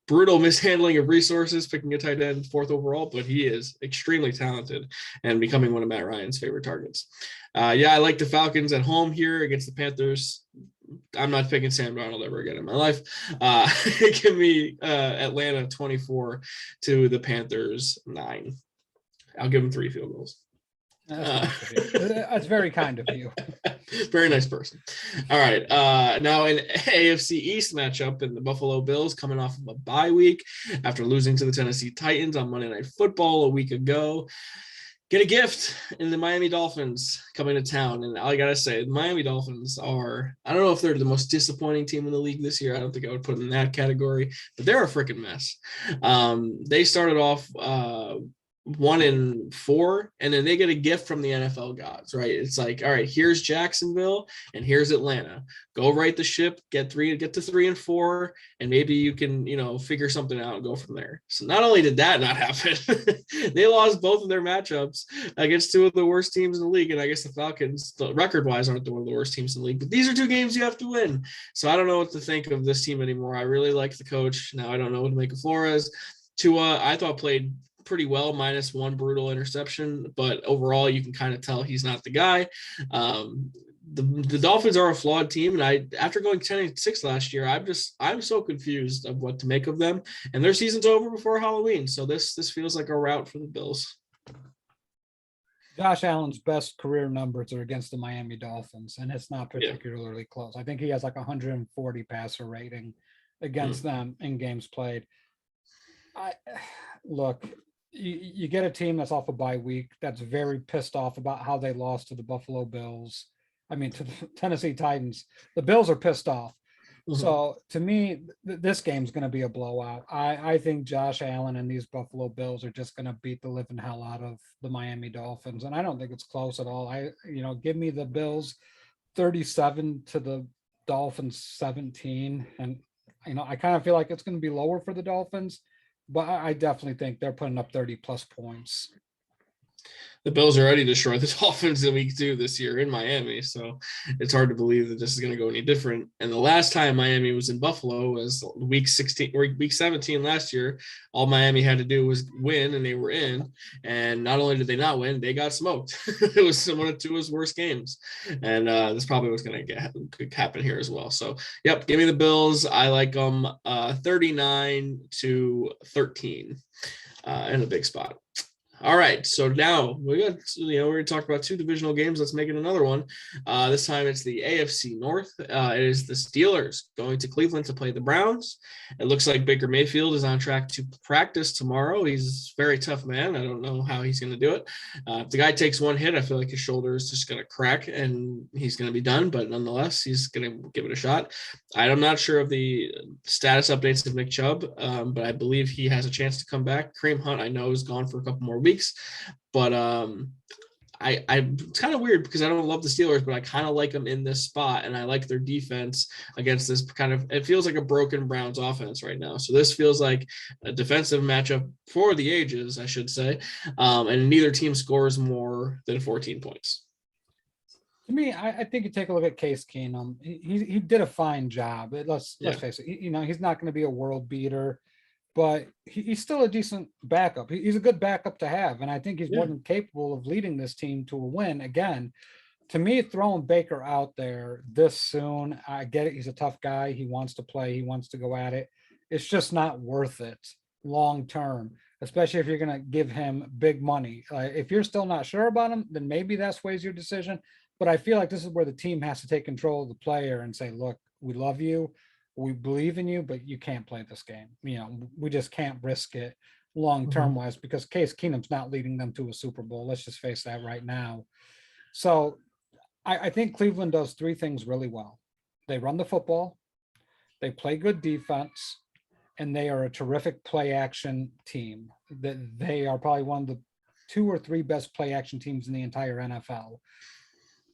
brutal mishandling of resources picking a tight end fourth overall, but he is extremely talented and becoming one of Matt Ryan's favorite targets. I like the Falcons at home here against the Panthers. I'm not picking Sam Darnold ever again in my life. Give me Atlanta 24 to the Panthers 9. I'll give them 3 field goals. That's very kind of you. Very nice person. All right. Now an AFC East matchup, in the Buffalo Bills coming off of a bye week after losing to the Tennessee Titans on Monday Night Football a week ago. Get a gift in the Miami Dolphins coming to town. And I got to say, the Miami Dolphins are, I don't know if they're the most disappointing team in the league this year. I don't think I would put them in that category, but they're a freaking mess. They started off 1-4, and then they get a gift from the NFL gods, right? It's like, all right, here's Jacksonville and here's Atlanta. Go right the ship, get to 3-4, and maybe you can, figure something out and go from there. So not only did that not happen, they lost both of their matchups against 2 of the worst teams in the league. And I guess the Falcons, record-wise, aren't one of the worst teams in the league, but these are 2 games you have to win. So I don't know what to think of this team anymore. I really like the coach. Now I don't know what to make of Flores. Tua, I thought, played pretty well, minus 1 brutal interception, but overall you can kind of tell he's not the guy. The Dolphins are a flawed team, and after going 10-6 last year, I'm so confused of what to make of them, and their season's over before Halloween, so this feels like a rout for the Bills. Josh Allen's best career numbers are against the Miami Dolphins, and it's not particularly close. I think he has like 140 passer rating against them in games played. Look, you get a team that's off a bye week that's very pissed off about how they lost to the Buffalo Bills. I mean, to the Tennessee Titans. The Bills are pissed off. Mm-hmm. So to me, this game's going to be a blowout. I think Josh Allen and these Buffalo Bills are just going to beat the living hell out of the Miami Dolphins. And I don't think it's close at all. Give me the Bills 37 to the Dolphins 17. And, I kind of feel like it's going to be lower for the Dolphins, but I definitely think they're putting up 30 plus points. The Bills already destroyed the Dolphins in week 2 this year in Miami, so it's hard to believe that this is going to go any different. And the last time Miami was in Buffalo was week 17 last year. All Miami had to do was win, and they were in. And not only did they not win, they got smoked. It was one of Tua's worst games, and this probably was going to happen here as well. So, yep, give me the Bills. I like them 39-13 in a big spot. All right, so now we're going to talk about 2 divisional games. Let's make it another one. This time it's the AFC North. It is the Steelers going to Cleveland to play the Browns. It looks like Baker Mayfield is on track to practice tomorrow. He's a very tough man. I don't know how he's going to do it. If the guy takes one hit, I feel like his shoulder is just going to crack and he's going to be done. But nonetheless, he's going to give it a shot. I'm not sure of the status updates of Nick Chubb, but I believe he has a chance to come back. Kareem Hunt, I know, is gone for a couple more weeks. But it's kind of weird because I don't love the Steelers, but I kind of like them in this spot, and I like their defense against this it feels like a broken Browns offense right now. So this feels like a defensive matchup for the ages, I should say, and neither team scores more than 14 points. To me, I think you take a look at Case Keenum. He did a fine job. Let's face it. He's not going to be a world beater, but he's still a decent backup. He's a good backup to have, and I think he's more than capable of leading this team to a win. Again, to me, throwing Baker out there this soon, I get it. He's a tough guy. He wants to play. He wants to go at it. It's just not worth it long term, especially if you're going to give him big money. If you're still not sure about him, then maybe that sways your decision. But I feel like this is where the team has to take control of the player and say, look, we love you. We believe in you, but you can't play this game. We just can't risk it long-term wise because Case Keenum's not leading them to a Super Bowl. Let's just face that right now. So I think Cleveland does 3 things really well. They run the football, they play good defense, and they are a terrific play action team. That they are probably one of the 2 or 3 best play action teams in the entire NFL.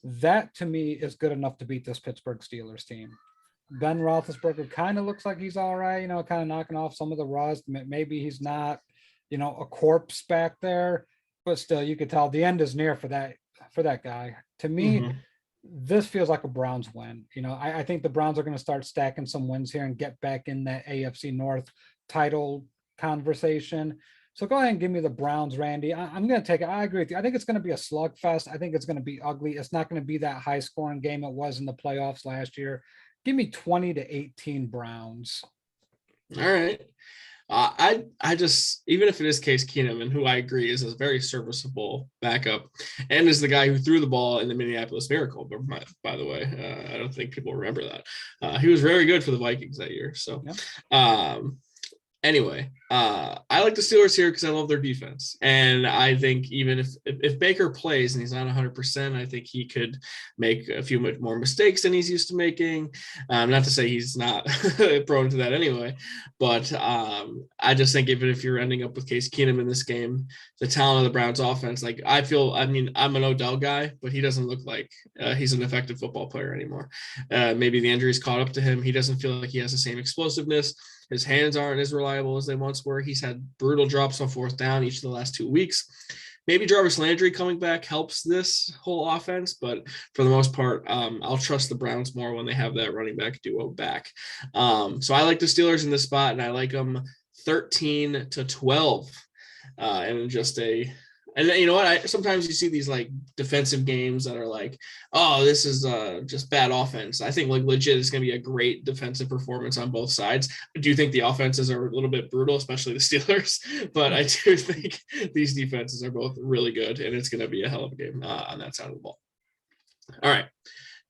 That to me is good enough to beat this Pittsburgh Steelers team. Ben Roethlisberger kind of looks like he's all right, kind of knocking off some of the rust. Maybe he's not, a corpse back there, but still, you could tell the end is near for that guy. To me, this feels like a Browns win. I think the Browns are going to start stacking some wins here and get back in that AFC North title conversation. So go ahead and give me the Browns, Randy. I'm going to take it. I agree with you. I think it's going to be a slugfest. I think it's going to be ugly. It's not going to be that high scoring game it was in the playoffs last year. Give me 20-18 Browns. All right. I just, even if it is Case Keenum, and who I agree is a very serviceable backup, and is the guy who threw the ball in the Minneapolis Miracle, by the way, I don't think people remember that. He was very good for the Vikings that year. So, anyway, I like the Steelers here because I love their defense. And I think even if Baker plays and he's not 100%, I think he could make a few more mistakes than he's used to making. Not to say he's not prone to that anyway, but I just think even if you're ending up with Case Keenum in this game, the talent of the Browns offense, I'm an Odell guy, but he doesn't look like he's an effective football player anymore. Maybe the injuries caught up to him. He doesn't feel like he has the same explosiveness. His hands aren't as reliable as they once were. He's had brutal drops on 4th down each of the last 2 weeks. Maybe Jarvis Landry coming back helps this whole offense, but for the most part, I'll trust the Browns more when they have that running back duo back. So I like the Steelers in this spot, and I like them 13-12. And you know what? Sometimes you see these like defensive games that are like, oh, this is just bad offense. I think like legit is going to be a great defensive performance on both sides. I do think the offenses are a little bit brutal, especially the Steelers, but I do think these defenses are both really good, and it's going to be a hell of a game on that side of the ball. All right,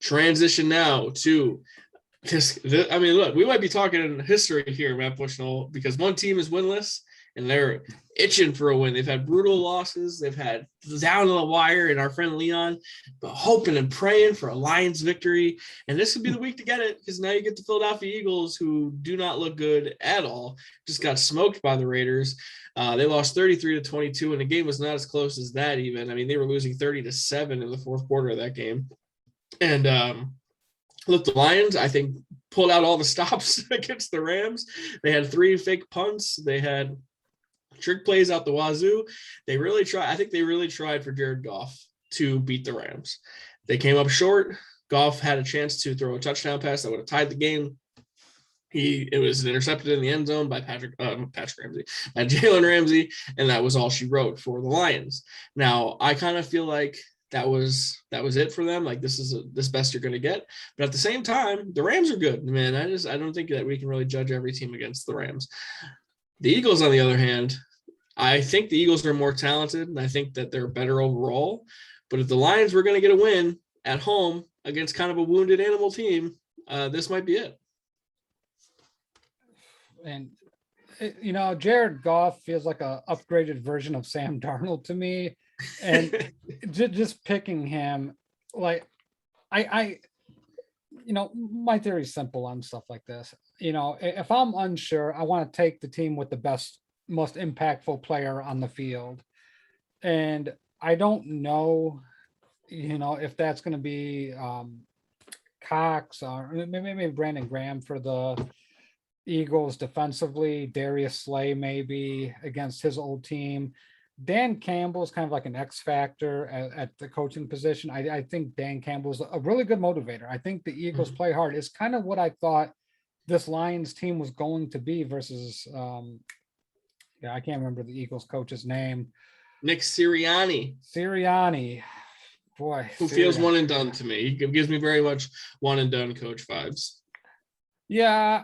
transition now to look, we might be talking history here, Matt Bushnell, because one team is winless and they're itching for a win. They've had brutal losses. They've had down to the wire, and our friend Leon, but hoping and praying for a Lions victory. And this could be the week to get it, because now you get the Philadelphia Eagles, who do not look good at all. Just got smoked by the Raiders. They lost 33-22, and the game was not as close as that even. I mean, they were losing 30-7 in the 4th quarter of that game. And look, the Lions, I think, pulled out all the stops against the Rams. They had 3 fake punts. They had trick plays out the wazoo. They really tried. I think they really tried for Jared Goff to beat the Rams. They came up short. Goff had a chance to throw a touchdown pass that would have tied the game. It was intercepted in the end zone by by Jalen Ramsey, and that was all she wrote for the Lions. Now, I kind of feel like that was it for them. Like, this is this best you're going to get. But at the same time, the Rams are good, man. I don't think that we can really judge every team against the Rams. The Eagles, on the other hand, I think the Eagles are more talented, and I think that they're better overall. But if the Lions were going to get a win at home against kind of a wounded animal team, this might be it. And, Jared Goff feels like a upgraded version of Sam Darnold to me. And just picking him, like, my theory is simple on stuff like this. If I'm unsure, I want to take the team with the best, most impactful player on the field. And I don't know, if that's going to be Cox or maybe Brandon Graham for the Eagles defensively, Darius Slay maybe against his old team. Dan Campbell is kind of like an X factor at the coaching position. I think Dan Campbell is a really good motivator. I think the Eagles play hard. It's kind of what I thought this Lions team was going to be versus, I can't remember the Eagles coach's name. Nick Sirianni. Boy. Who feels one and done to me. He gives me very much one and done coach vibes. Yeah.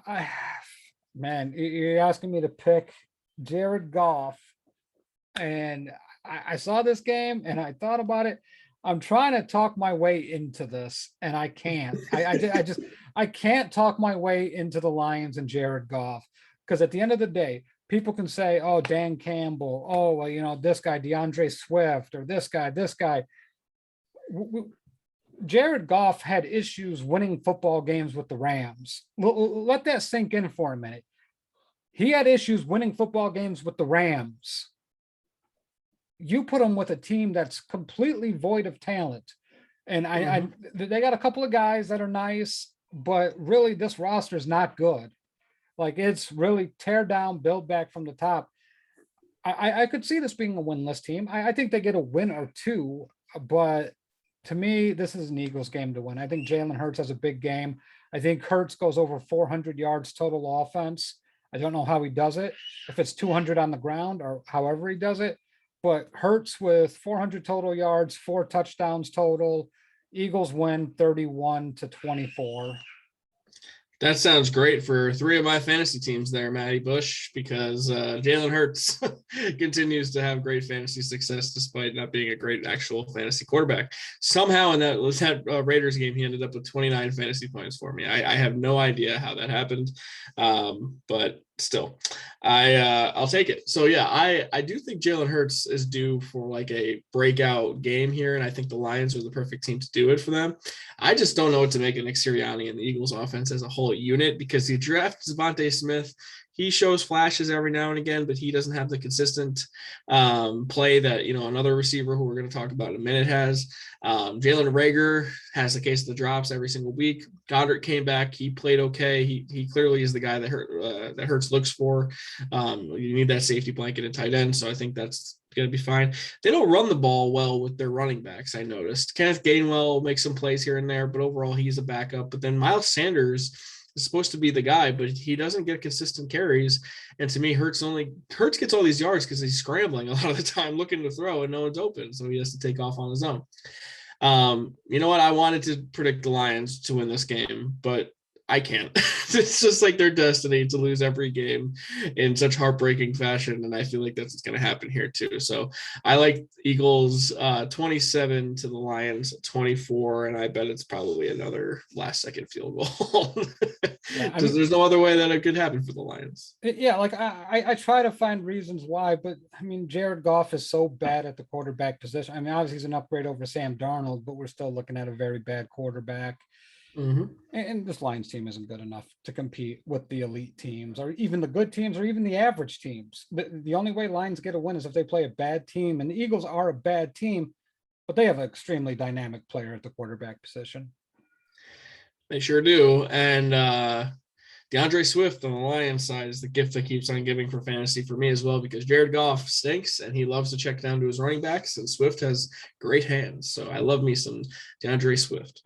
Man, you're asking me to pick Jared Goff. And I saw this game and I thought about it. I'm trying to talk my way into this, and I can't. I can't talk my way into the Lions and Jared Goff, because at the end of the day, people can say, "Oh, Dan Campbell. Oh, well, this guy, DeAndre Swift, or this guy." Jared Goff had issues winning football games with the Rams. Let that sink in for a minute. He had issues winning football games with the Rams. You put him with a team that's completely void of talent. And they got a couple of guys that are nice, but really this roster is not good. Like, it's really tear down, build back from the top. I could see this being a winless team. I think they get a win or two, but to me, this is an Eagles game to win. I think Jalen Hurts has a big game. I think Hurts goes over 400 yards total offense. I don't know how he does it, if it's 200 on the ground or however he does it, but Hurts with 400 total yards, 4 touchdowns total. Eagles win 31-24. That sounds great for 3 of my fantasy teams there, Matty Bush, because Jalen Hurts continues to have great fantasy success despite not being a great actual fantasy quarterback. Somehow in that Raiders game, he ended up with 29 fantasy points for me. I have no idea how that happened, but still, I'll take it. So yeah, I do think Jalen Hurts is due for like a breakout game here, and I think the Lions are the perfect team to do it for them. I just don't know what to make of Nick Sirianni and the Eagles offense as a whole unit, because he drafts Devontae Smith. He shows flashes every now and again, but he doesn't have the consistent play that, another receiver who we're going to talk about in a minute has. Jalen Reagor has the case of the drops every single week. Goddard came back. He played okay. He clearly is the guy that Hurts looks for. You need that safety blanket and tight end. So I think that's going to be fine. They don't run the ball well with their running backs, I noticed. Kenneth Gainwell makes some plays here and there, but overall he's a backup. But then Miles Sanders is supposed to be the guy, but he doesn't get consistent carries. And to me, Hurts gets all these yards because he's scrambling a lot of the time looking to throw and no one's open. So he has to take off on his own. You know what? I wanted to predict the Lions to win this game, but I can't. It's just like their destiny to lose every game in such heartbreaking fashion. And I feel like that's what's going to happen here too. So I like Eagles 27 to the Lions 24. And I bet it's probably another last second field goal. There's no other way that it could happen for the Lions. Yeah. Like I try to find reasons why, but I mean, Jared Goff is so bad at the quarterback position. I mean, obviously he's an upgrade over Sam Darnold, but we're still looking at a very bad quarterback. Mm-hmm. And this Lions team isn't good enough to compete with the elite teams or even the good teams or even the average teams. The only way Lions get a win is if they play a bad team, and the Eagles are a bad team, but they have an extremely dynamic player at the quarterback position. They sure do. And DeAndre Swift on the Lions side is the gift that keeps on giving for fantasy for me as well, because Jared Goff stinks and he loves to check down to his running backs, and Swift has great hands. So I love me some DeAndre Swift.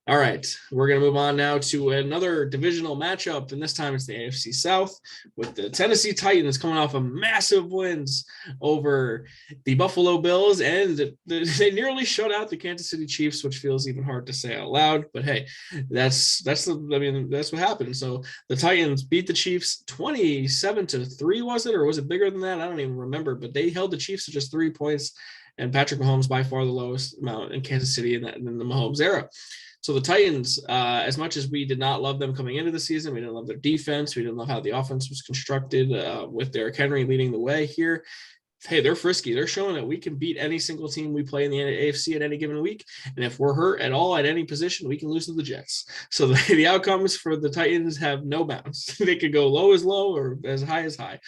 All right, we're going to move on now to another divisional matchup, and this time it's the AFC South with the Tennessee Titans coming off of massive wins over the Buffalo Bills, and they nearly shut out the Kansas City Chiefs, which feels even hard to say out loud. But hey, that's what happened. So the Titans beat the Chiefs 27-3, was it, or was it bigger than that? I don't even remember, but they held the Chiefs to just 3 points, and Patrick Mahomes by far the lowest amount in Kansas City in the Mahomes era. So the Titans, as much as we did not love them coming into the season, we didn't love their defense, we didn't love how the offense was constructed with Derrick Henry leading the way here. Hey, they're frisky. They're showing that we can beat any single team we play in the AFC at any given week. And if we're hurt at all at any position, we can lose to the Jets. So the outcomes for the Titans have no bounds. They could go low or as high as high.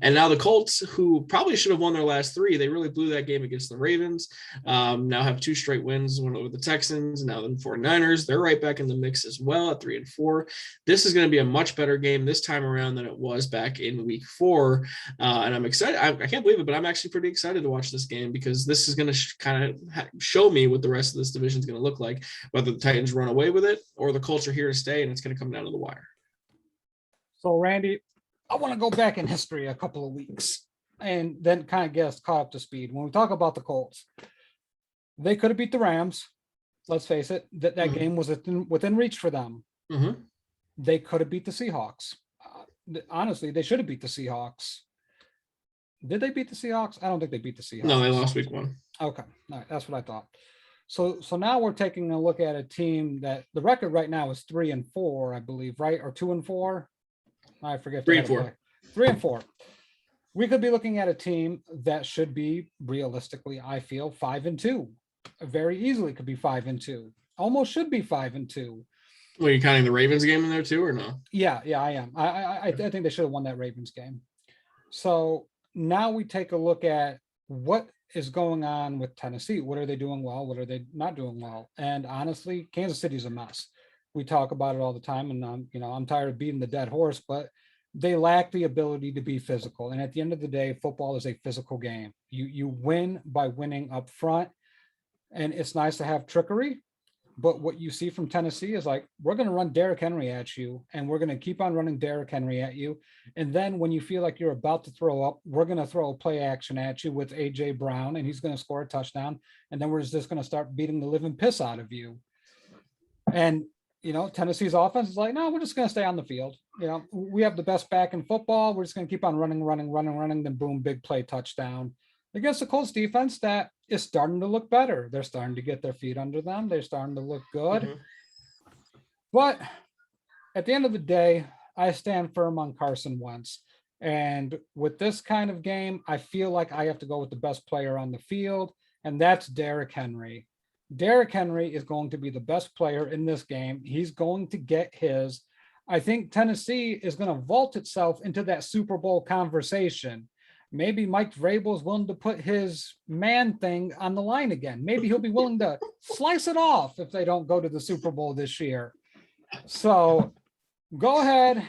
And now the Colts, who probably should have won their last 3, they really blew that game against the Ravens. Now have 2 straight wins, one over the Texans, and now the 49ers. They're right back in the mix as well at 3-4. This is going to be a much better game this time around than it was back in week 4. And I'm excited. I can't believe it, but I'm actually pretty excited to watch this game, because this is going to kind of show me what the rest of this division is going to look like, whether the Titans run away with it or the Colts are here to stay and it's going to come down to the wire. So Randy, I want to go back in history a couple of weeks and then kind of get us caught up to speed. When we talk about the Colts, they could have beat the Rams. Let's face it, that game was within reach for them. Mm-hmm. They could have beat the Seahawks. Honestly, they should have beat the Seahawks. Did they beat the Seahawks? I don't think they beat the Seahawks. No, they lost week 1. Okay. All right. That's what I thought. So now we're taking a look at a team that the record right now is 3-4, I believe, right? Or 2-4. I forget. 3-4. 3-4. We could be looking at a team that should be realistically, I feel, 5-2. Very easily could be 5-2. Almost should be 5-2. Well, you counting the Ravens game in there too, or no? Yeah, I am. I think they should have won that Ravens game. So now we take a look at what is going on with Tennessee. What are they doing well? What are they not doing well? And honestly, Kansas City's a mess. We talk about it all the time, and I'm tired of beating the dead horse, but they lack the ability to be physical. And at the end of the day, football is a physical game. You win by winning up front, and it's nice to have trickery. But what you see from Tennessee is like, we're going to run Derrick Henry at you, and we're going to keep on running Derrick Henry at you. And then when you feel like you're about to throw up, we're going to throw a play action at you with A.J. Brown, and he's going to score a touchdown. And then we're just going to start beating the living piss out of you. And, Tennessee's offense is like, no, we're just going to stay on the field. We have the best back in football. We're just going to keep on running. Then boom, big play, touchdown. Against the Colts defense that is starting to look better. They're starting to get their feet under them. They're starting to look good. Mm-hmm. But at the end of the day, I stand firm on Carson Wentz. And with this kind of game, I feel like I have to go with the best player on the field, and that's Derrick Henry. Derrick Henry is going to be the best player in this game. He's going to get his. I think Tennessee is going to vault itself into that Super Bowl conversation. Maybe Mike Vrabel is willing to put his man thing on the line again. Maybe he'll be willing to slice it off if they don't go to the Super Bowl this year. So go ahead.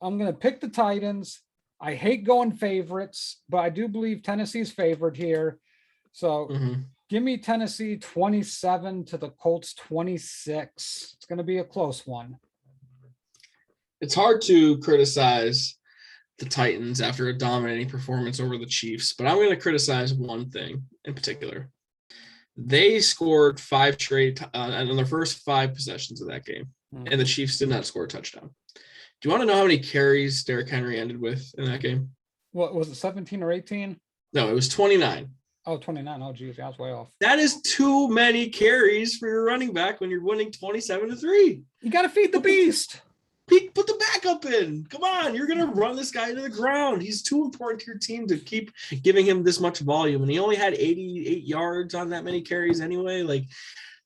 I'm going to pick the Titans. I hate going favorites, but I do believe Tennessee's favored here. So give me Tennessee 27 to the Colts 26. It's going to be a close one. It's hard to criticize the Titans after a dominating performance over the Chiefs, but I'm going to criticize one thing in particular. They scored 5 straight on their first 5 possessions of that game, and the Chiefs did not score a touchdown. Do you want to know how many carries Derrick Henry ended with in that game? What was it, 17 or 18? No, it was 29. Oh, 29. Oh, geez, I was way off. That is too many carries for your running back when you're winning 27-3. You got to feed the beast. Put the backup in. Come on, you're going to run this guy to the ground. He's too important to your team to keep giving him this much volume. And he only had 88 yards on that many carries anyway. Like,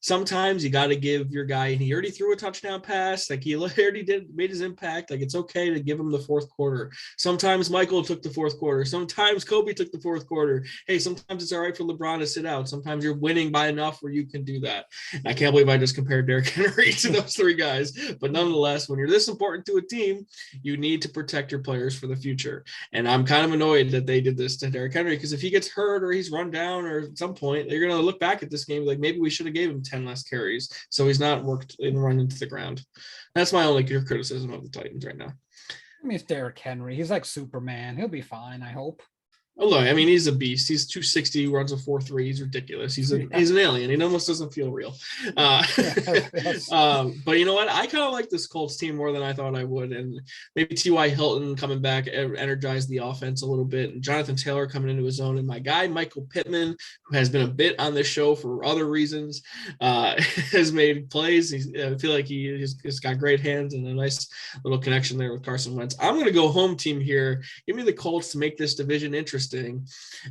sometimes you got to give your guy, and he already threw a touchdown pass. Like, he already made his impact. Like, it's okay to give him the fourth quarter. Sometimes Michael took the fourth quarter. Sometimes Kobe took the fourth quarter. Hey, sometimes it's all right for LeBron to sit out. Sometimes you're winning by enough where you can do that. And I can't believe I just compared Derrick Henry to those 3 guys. But nonetheless, when you're this important to a team, you need to protect your players for the future. And I'm kind of annoyed that they did this to Derrick Henry, because if he gets hurt or he's run down or at some point, they're going to look back at this game like, maybe we should have gave him 10 less carries, so he's not worked and run into the ground. That's my only criticism of the Titans right now. I mean, it's Derrick Henry. He's like Superman. He'll be fine, I hope. Oh, look, I mean, he's a beast. He's 260, runs a 4.3. He's ridiculous. He's an alien. He almost doesn't feel real. But you know what? I kind of like this Colts team more than I thought I would. And maybe T.Y. Hilton coming back energized the offense a little bit. And Jonathan Taylor coming into his own. And my guy, Michael Pittman, who has been a bit on this show for other reasons, has made plays. I feel like he's got great hands and a nice little connection there with Carson Wentz. I'm going to go home team here. Give me the Colts to make this division interesting.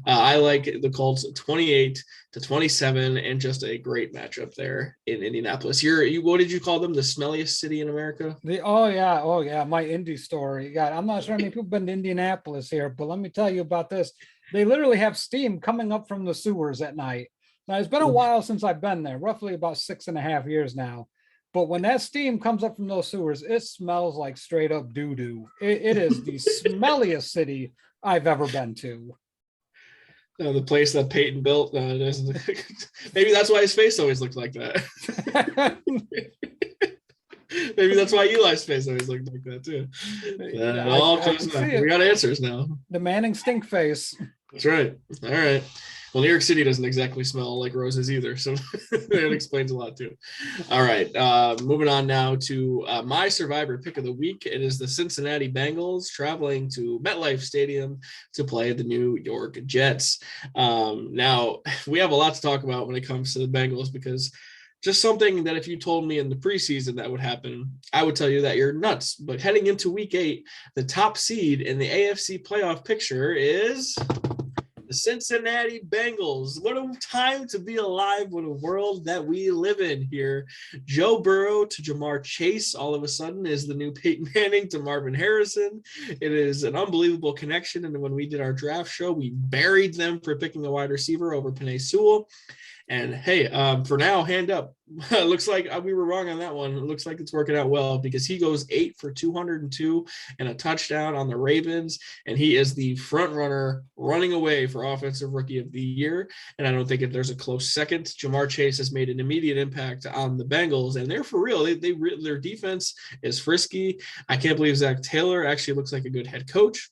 I like the Colts 28-27, and just a great matchup there in Indianapolis. You what did you call them? The smelliest city in America? Oh yeah. My Indy story. God, I'm not sure how many people have been to Indianapolis here, but let me tell you about this. They literally have steam coming up from the sewers at night. Now, it's been a while since I've been there, roughly about 6.5 years now. But when that steam comes up from those sewers, it smells like straight up doo-doo. It is the smelliest city I've ever been to. The place that Peyton built. Maybe that's why his face always looked like that. Maybe that's why Eli's face always looked like that too. We got answers now. The Manning stink face. That's right. All right. Well, New York City doesn't exactly smell like roses either, so that explains a lot too. All right, moving on now to my Survivor pick of the week. It is the Cincinnati Bengals traveling to MetLife Stadium to play the New York Jets. Now, we have a lot to talk about when it comes to the Bengals, because just something that if you told me in the preseason that would happen, I would tell you that you're nuts. But heading into week 8, the top seed in the AFC playoff picture is The Cincinnati Bengals. What a time to be alive. What a world that we live in here. Joe Burrow to Jamar Chase all of a sudden is the new Peyton Manning to Marvin Harrison. It is an unbelievable connection. And when we did our draft show, we buried them for picking a wide receiver over Penei Sewell. And hey, for now, hand up. It looks like we were wrong on that one. It looks like it's working out well because he goes 8 for 202 and a touchdown on the Ravens. And he is the front runner running away for Offensive Rookie of the Year. And I don't think there's a close second. Jamar Chase has made an immediate impact on the Bengals. And they're for real. Their defense is frisky. I can't believe Zach Taylor actually looks like a good head coach.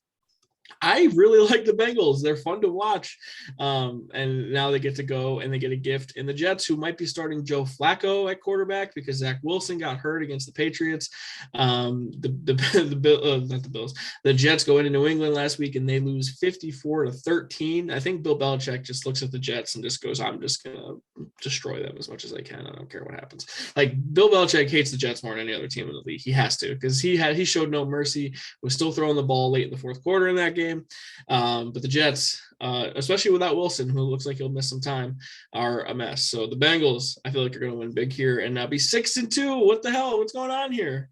I really like the Bengals. They're fun to watch. And now they get to go and they get a gift in the Jets, who might be starting Joe Flacco at quarterback because Zach Wilson got hurt against the Patriots. The Jets go into New England last week and they lose 54-13. I think Bill Belichick just looks at the Jets and just goes, I'm just going to destroy them as much as I can. I don't care what happens. Like, Bill Belichick hates the Jets more than any other team in the league. He has to, because he showed no mercy, was still throwing the ball late in the fourth quarter in that game. But the Jets, especially without Wilson, who looks like he'll miss some time, are a mess. So the Bengals, I feel like are going to win big here and be 6-2. What the hell? What's going on here?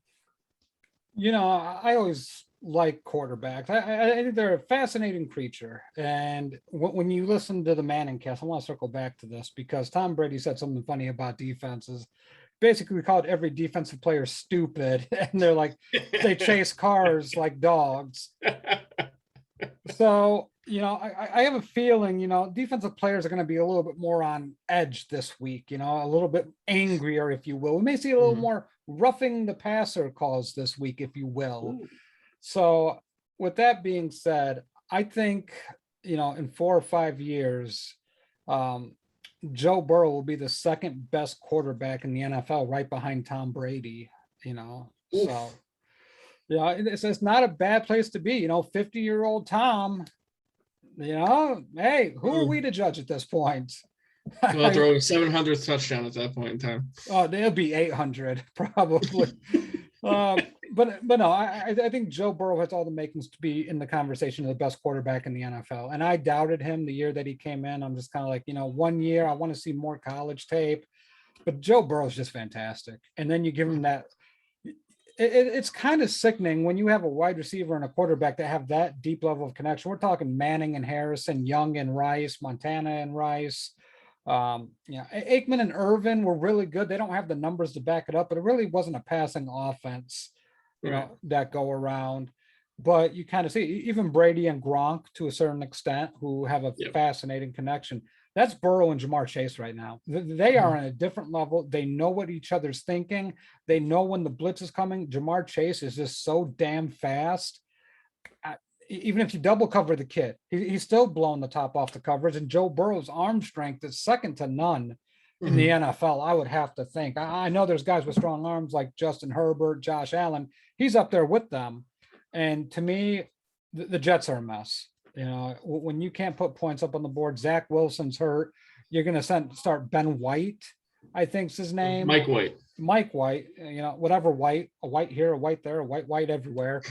You know, I always like quarterbacks. I think they're a fascinating creature. And when you listen to the Manning cast, I want to circle back to this because Tom Brady said something funny about defenses. Basically, we called every defensive player stupid, and they're like, they chase cars like dogs. So, you know, I have a feeling, you know, defensive players are going to be a little bit more on edge this week, you know, a little bit angrier, if you will. We may see a little more roughing the passer calls this week, if you will. Ooh. So with that being said, I think, you know, in 4 or 5 years, Joe Burrow will be the second best quarterback in the NFL, right behind Tom Brady, you know. Oof. So yeah, it's not a bad place to be, you know, 50-year-old Tom, you know, hey, who are we to judge at this point? We'll throw a 700th touchdown at that point in time. Oh, they'll be 800 probably. But no, I think Joe Burrow has all the makings to be in the conversation of the best quarterback in the NFL. And I doubted him the year that he came in. I'm just kind of like, you know, 1 year, I want to see more college tape. But Joe Burrow is just fantastic. And then you give him that. It's kind of sickening when you have a wide receiver and a quarterback that have that deep level of connection. We're talking Manning and Harrison, Young and Rice, Montana and Rice. You know, Aikman and Irvin were really good. They don't have the numbers to back it up, but it really wasn't a passing offense, you know, that go around. But you kind of see even Brady and Gronk to a certain extent, who have a fascinating connection. That's Burrow and Jamar Chase right now. They are on a different level. They know what each other's thinking. They know when the blitz is coming. Jamar Chase is just so damn fast. Even if you double cover the kid, he's still blowing the top off the coverage. And Joe Burrow's arm strength is second to none in the NFL, I would have to think. I know there's guys with strong arms like Justin Herbert, Josh Allen. He's up there with them. And to me, the Jets are a mess. You know, when you can't put points up on the board, Zach Wilson's hurt. You're going to start Ben White, I think's his name. Mike White. Mike White, you know, whatever White, a white here, a white there, a white everywhere.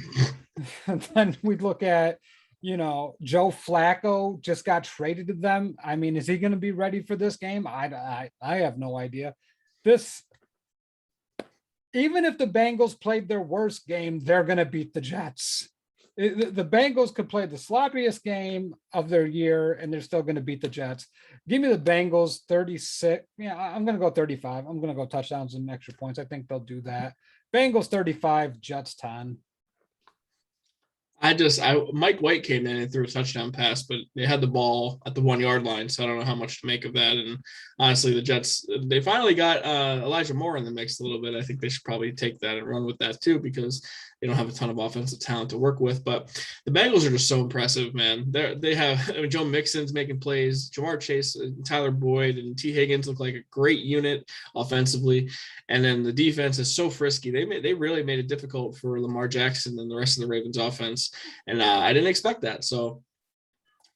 And then we'd look at, you know, Joe Flacco just got traded to them. I mean, is he going to be ready for this game? I have no idea. Even if the Bengals played their worst game, they're going to beat the Jets. The Bengals could play the sloppiest game of their year, and they're still going to beat the Jets. Give me the Bengals 36. Yeah, I'm going to go 35. I'm going to go touchdowns and extra points. I think they'll do that. Bengals 35, Jets 10. Mike White came in and threw a touchdown pass, but they had the ball at the 1 yard line. So I don't know how much to make of that. And honestly, the Jets, they finally got Elijah Moore in the mix a little bit. I think they should probably take that and run with that too, because they don't have a ton of offensive talent to work with. But the Bengals are just so impressive, man. They have Joe Mixon's making plays, Jamar Chase, Tyler Boyd, and T. Higgins look like a great unit offensively. And then the defense is so frisky. They really made it difficult for Lamar Jackson and the rest of the Ravens offense. And I didn't expect that. So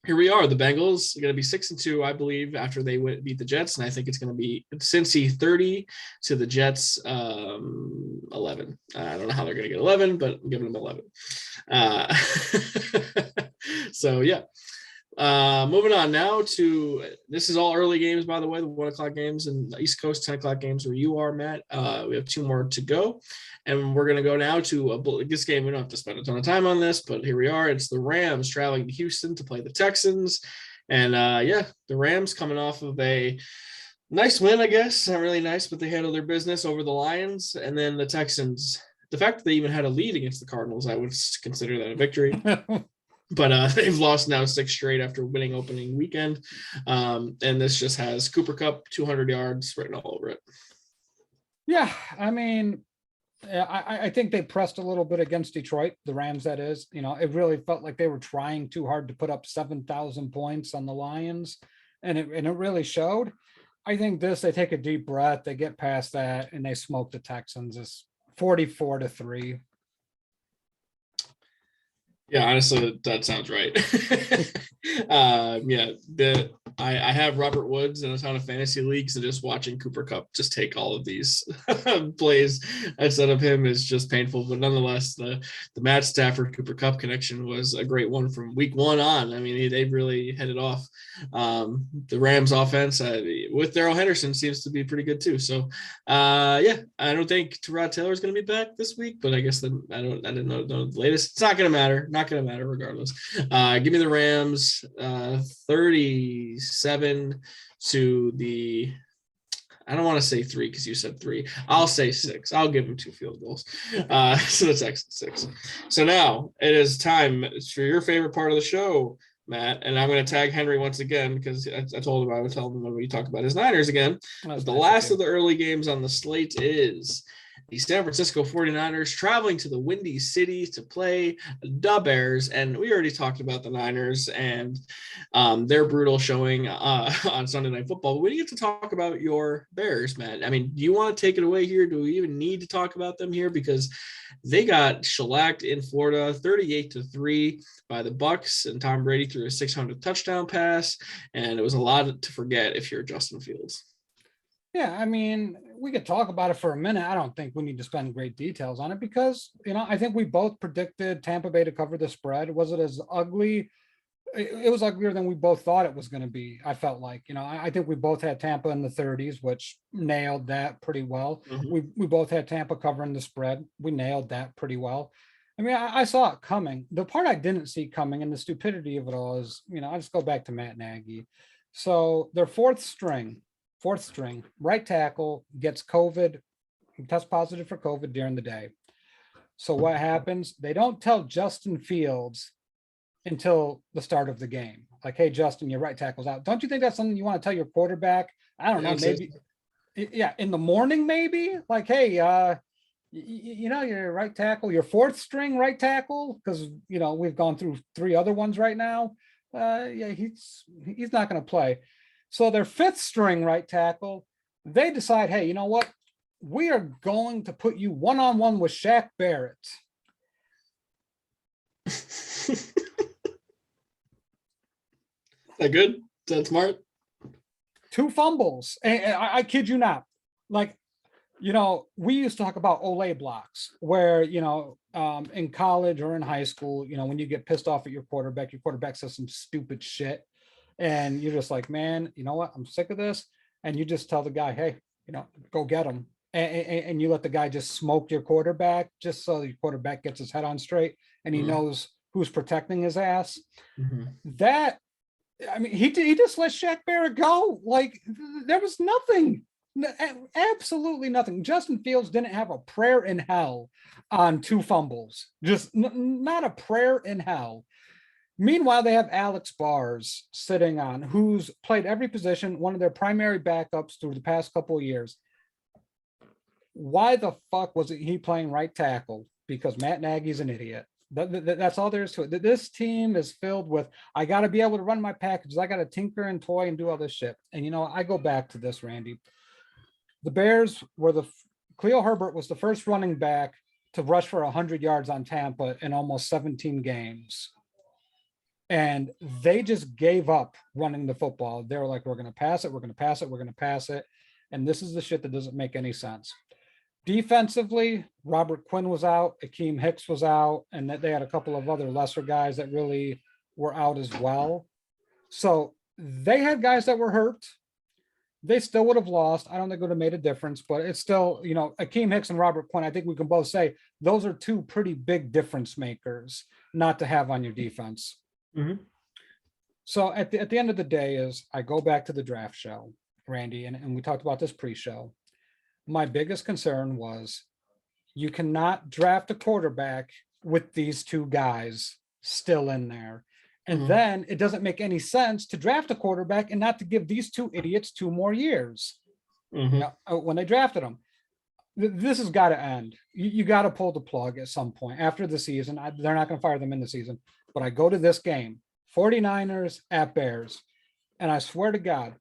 here we are. The Bengals are going to be 6-2, I believe, after they beat the Jets. And I think it's going to be Cincy 30 to the Jets 11. I don't know how they're going to get 11, but I'm giving them 11. So, yeah. Moving on now to, this is all early games, by the way, the 1 o'clock games and East Coast 10 o'clock games where you are, Matt. We have 2 more to go, and we're going to go now to this game. We don't have to spend a ton of time on this, but here we are. It's the Rams traveling to Houston to play the Texans. And the Rams coming off of a nice win, I guess. Not really nice, but they handled their business over the Lions. And then the Texans, the fact that they even had a lead against the Cardinals, I would consider that a victory. But they've lost now 6 straight after winning opening weekend. And this just has Cooper Kupp 200 yards written all over it. Yeah, I mean, I think they pressed a little bit against Detroit, the Rams, that is. It really felt like they were trying too hard to put up 7,000 points on the Lions, and it really showed. I think they take a deep breath, they get past that, and they smoke the Texans. It's 44-3. Yeah, honestly, that sounds right. I have Robert Woods in a ton of fantasy leagues, and just watching Cooper Kupp just take all of these plays instead of him is just painful. But nonetheless, the Matt Stafford Cooper Kupp connection was a great one from week 1 on. I mean, they really headed off. The Rams offense with Darrell Henderson seems to be pretty good too. So I don't think Tyrod Taylor is going to be back this week, but I guess I didn't know the latest. It's not going to matter. Not going to matter regardless. Give me the Rams 37 to the, I don't want to say 3 because you said 3. I'll say 6. I'll give them 2 field goals. So that's actually 6. So now it is time for your favorite part of the show, Matt, and I'm going to tag Henry once again because I told him I would tell him when we talk about his Niners again. But the last of the early games on the slate is the San Francisco 49ers traveling to the Windy City to play the Bears. And we already talked about the Niners and their brutal showing on Sunday Night Football. But we didn't get to talk about your Bears, Matt. I mean, do you want to take it away here? Do we even need to talk about them here? Because they got shellacked in Florida 38-3 by the Bucs, and Tom Brady threw a 600 touchdown pass. And it was a lot to forget if you're Justin Fields. Yeah, I mean, we could talk about it for a minute. I don't think we need to spend great details on it because, I think we both predicted Tampa Bay to cover the spread. Was it as ugly? It was uglier than we both thought it was going to be. I felt like, I think we both had Tampa in the 30s, which nailed that pretty well. Mm-hmm. We both had Tampa covering the spread. We nailed that pretty well. I mean, I saw it coming. The part I didn't see coming and the stupidity of it all is, I just go back to Matt Nagy. So their fourth string right tackle gets COVID, tests positive for COVID during the day. So what happens? They don't tell Justin Fields until the start of the game. Like, hey, Justin, your right tackle's out. Don't you think that's something you want to tell your quarterback? I don't know, maybe, in the morning, maybe? Like, hey, your right tackle, your fourth string right tackle, because, we've gone through 3 other ones right now. He's not going to play. So their 5th string right tackle, they decide, hey, you know what? We are going to put you one-on-one with Shaq Barrett. That good? Is that smart? 2 fumbles. And I kid you not. Like, we used to talk about Olay blocks where, in college or in high school, when you get pissed off at your quarterback says some stupid shit. And you're just like, man, you know what? I'm sick of this. And you just tell the guy, hey, go get him. And you let the guy just smoke your quarterback just so your quarterback gets his head on straight and he knows who's protecting his ass. Mm-hmm. He just let Shaq Barrett go. Like, there was nothing, absolutely nothing. Justin Fields didn't have a prayer in hell on 2 fumbles. Just not a prayer in hell. Meanwhile, they have Alex Bars sitting on, who's played every position, one of their primary backups through the past couple of years. Why the fuck wasn't he playing right tackle? Because Matt Nagy's an idiot. That's all there is to it. This team is filled with, I got to be able to run my packages. I got to tinker and toy and do all this shit. And, I go back to this, Randy. The Bears were Khalil Herbert was the first running back to rush for 100 yards on Tampa in almost 17 games. And they just gave up running the football. They were like, we're going to pass it. We're going to pass it. We're going to pass it. And this is the shit that doesn't make any sense. Defensively, Robert Quinn was out. Akeem Hicks was out. And that they had a couple of other lesser guys that really were out as well. So they had guys that were hurt. They still would have lost. I don't think it would have made a difference, but it's still, Akeem Hicks and Robert Quinn, I think we can both say those are two pretty big difference makers not to have on your defense. Mm-hmm. So at the end of the day is I go back to the draft show, Randy, and we talked about this pre-show. My biggest concern was you cannot draft a quarterback with these two guys still in there. And then it doesn't make any sense to draft a quarterback and not to give these two idiots 2 more years. When they drafted them. This has got to end. You got to pull the plug at some point after the season. They're not going to fire them in the season. But I go to this game, 49ers at Bears. And I swear to God,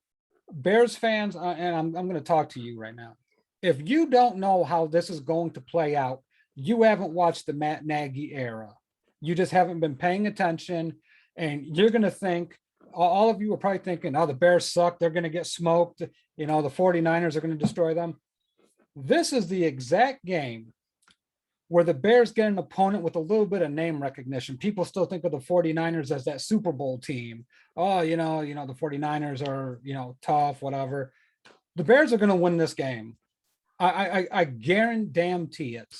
Bears fans, and I'm going to talk to you right now. If you don't know how this is going to play out, you haven't watched the Matt Nagy era. You just haven't been paying attention. And you're going to think, all of you are probably thinking, oh, the Bears suck. They're going to get smoked. The 49ers are going to destroy them. This is the exact game where the Bears get an opponent with a little bit of name recognition. People still think of the 49ers as that Super Bowl team. Oh, the 49ers are, tough, whatever. The Bears are going to win this game. I guarantee it.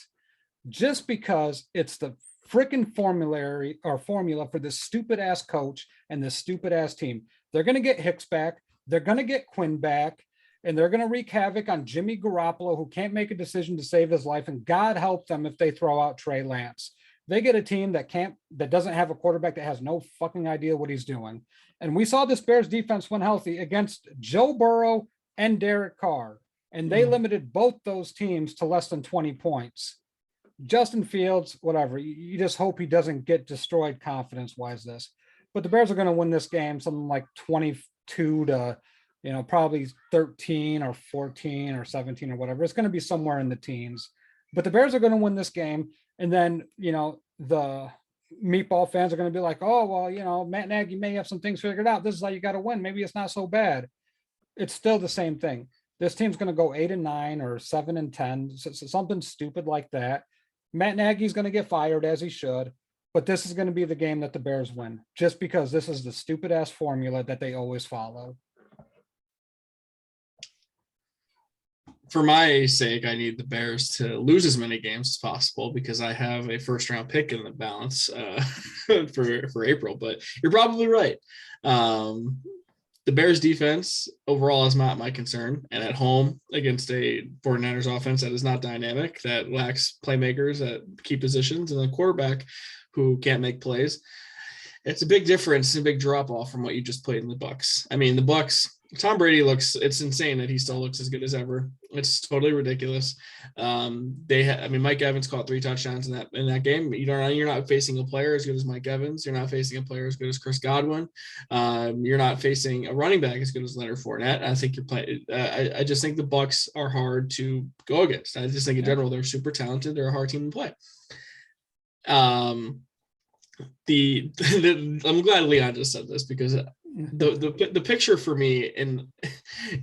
Just because it's the freaking formula for this stupid ass coach and this stupid ass team. They're going to get Hicks back. They're going to get Quinn back, and they're going to wreak havoc on Jimmy Garoppolo, who can't make a decision to save his life. And God help them if they throw out Trey Lance. They get a team that doesn't have a quarterback that has no fucking idea what he's doing. And we saw this Bears defense when healthy against Joe Burrow and Derek Carr. And they limited both those teams to less than 20 points. Justin Fields, whatever. You just hope he doesn't get destroyed confidence-wise this. But the Bears are going to win this game something like 22 to, probably 13 or 14 or 17 or whatever. It's going to be somewhere in the teens. But the Bears are going to win this game. And then, the meatball fans are going to be like, oh, well, Matt Nagy may have some things figured out. This is how you got to win. Maybe it's not so bad. It's still the same thing. This team's going to go 8-9 or 7-10, so something stupid like that. Matt Nagy's going to get fired as he should, but this is going to be the game that the Bears win just because this is the stupid ass formula that they always follow. For my sake, I need the Bears to lose as many games as possible because I have a first round pick in the balance for April, but you're probably right. The Bears defense overall is not my concern. And at home against a 49ers offense that is not dynamic, that lacks playmakers at key positions and a quarterback who can't make plays, it's a big difference, a big drop off from what you just played in the Bucs. I mean, the Bucs, Tom Brady it's insane that he still looks as good as ever. It's totally ridiculous. Mike Evans caught 3 touchdowns in that game. You're not facing a player as good as Mike Evans. You're not facing a player as good as Chris Godwin. You're not facing a running back as good as Leonard Fournette. I think you're playing. I just think the Bucs are hard to go against. I just think in general they're super talented. They're a hard team to play. I'm glad Leon just said this because the picture for me in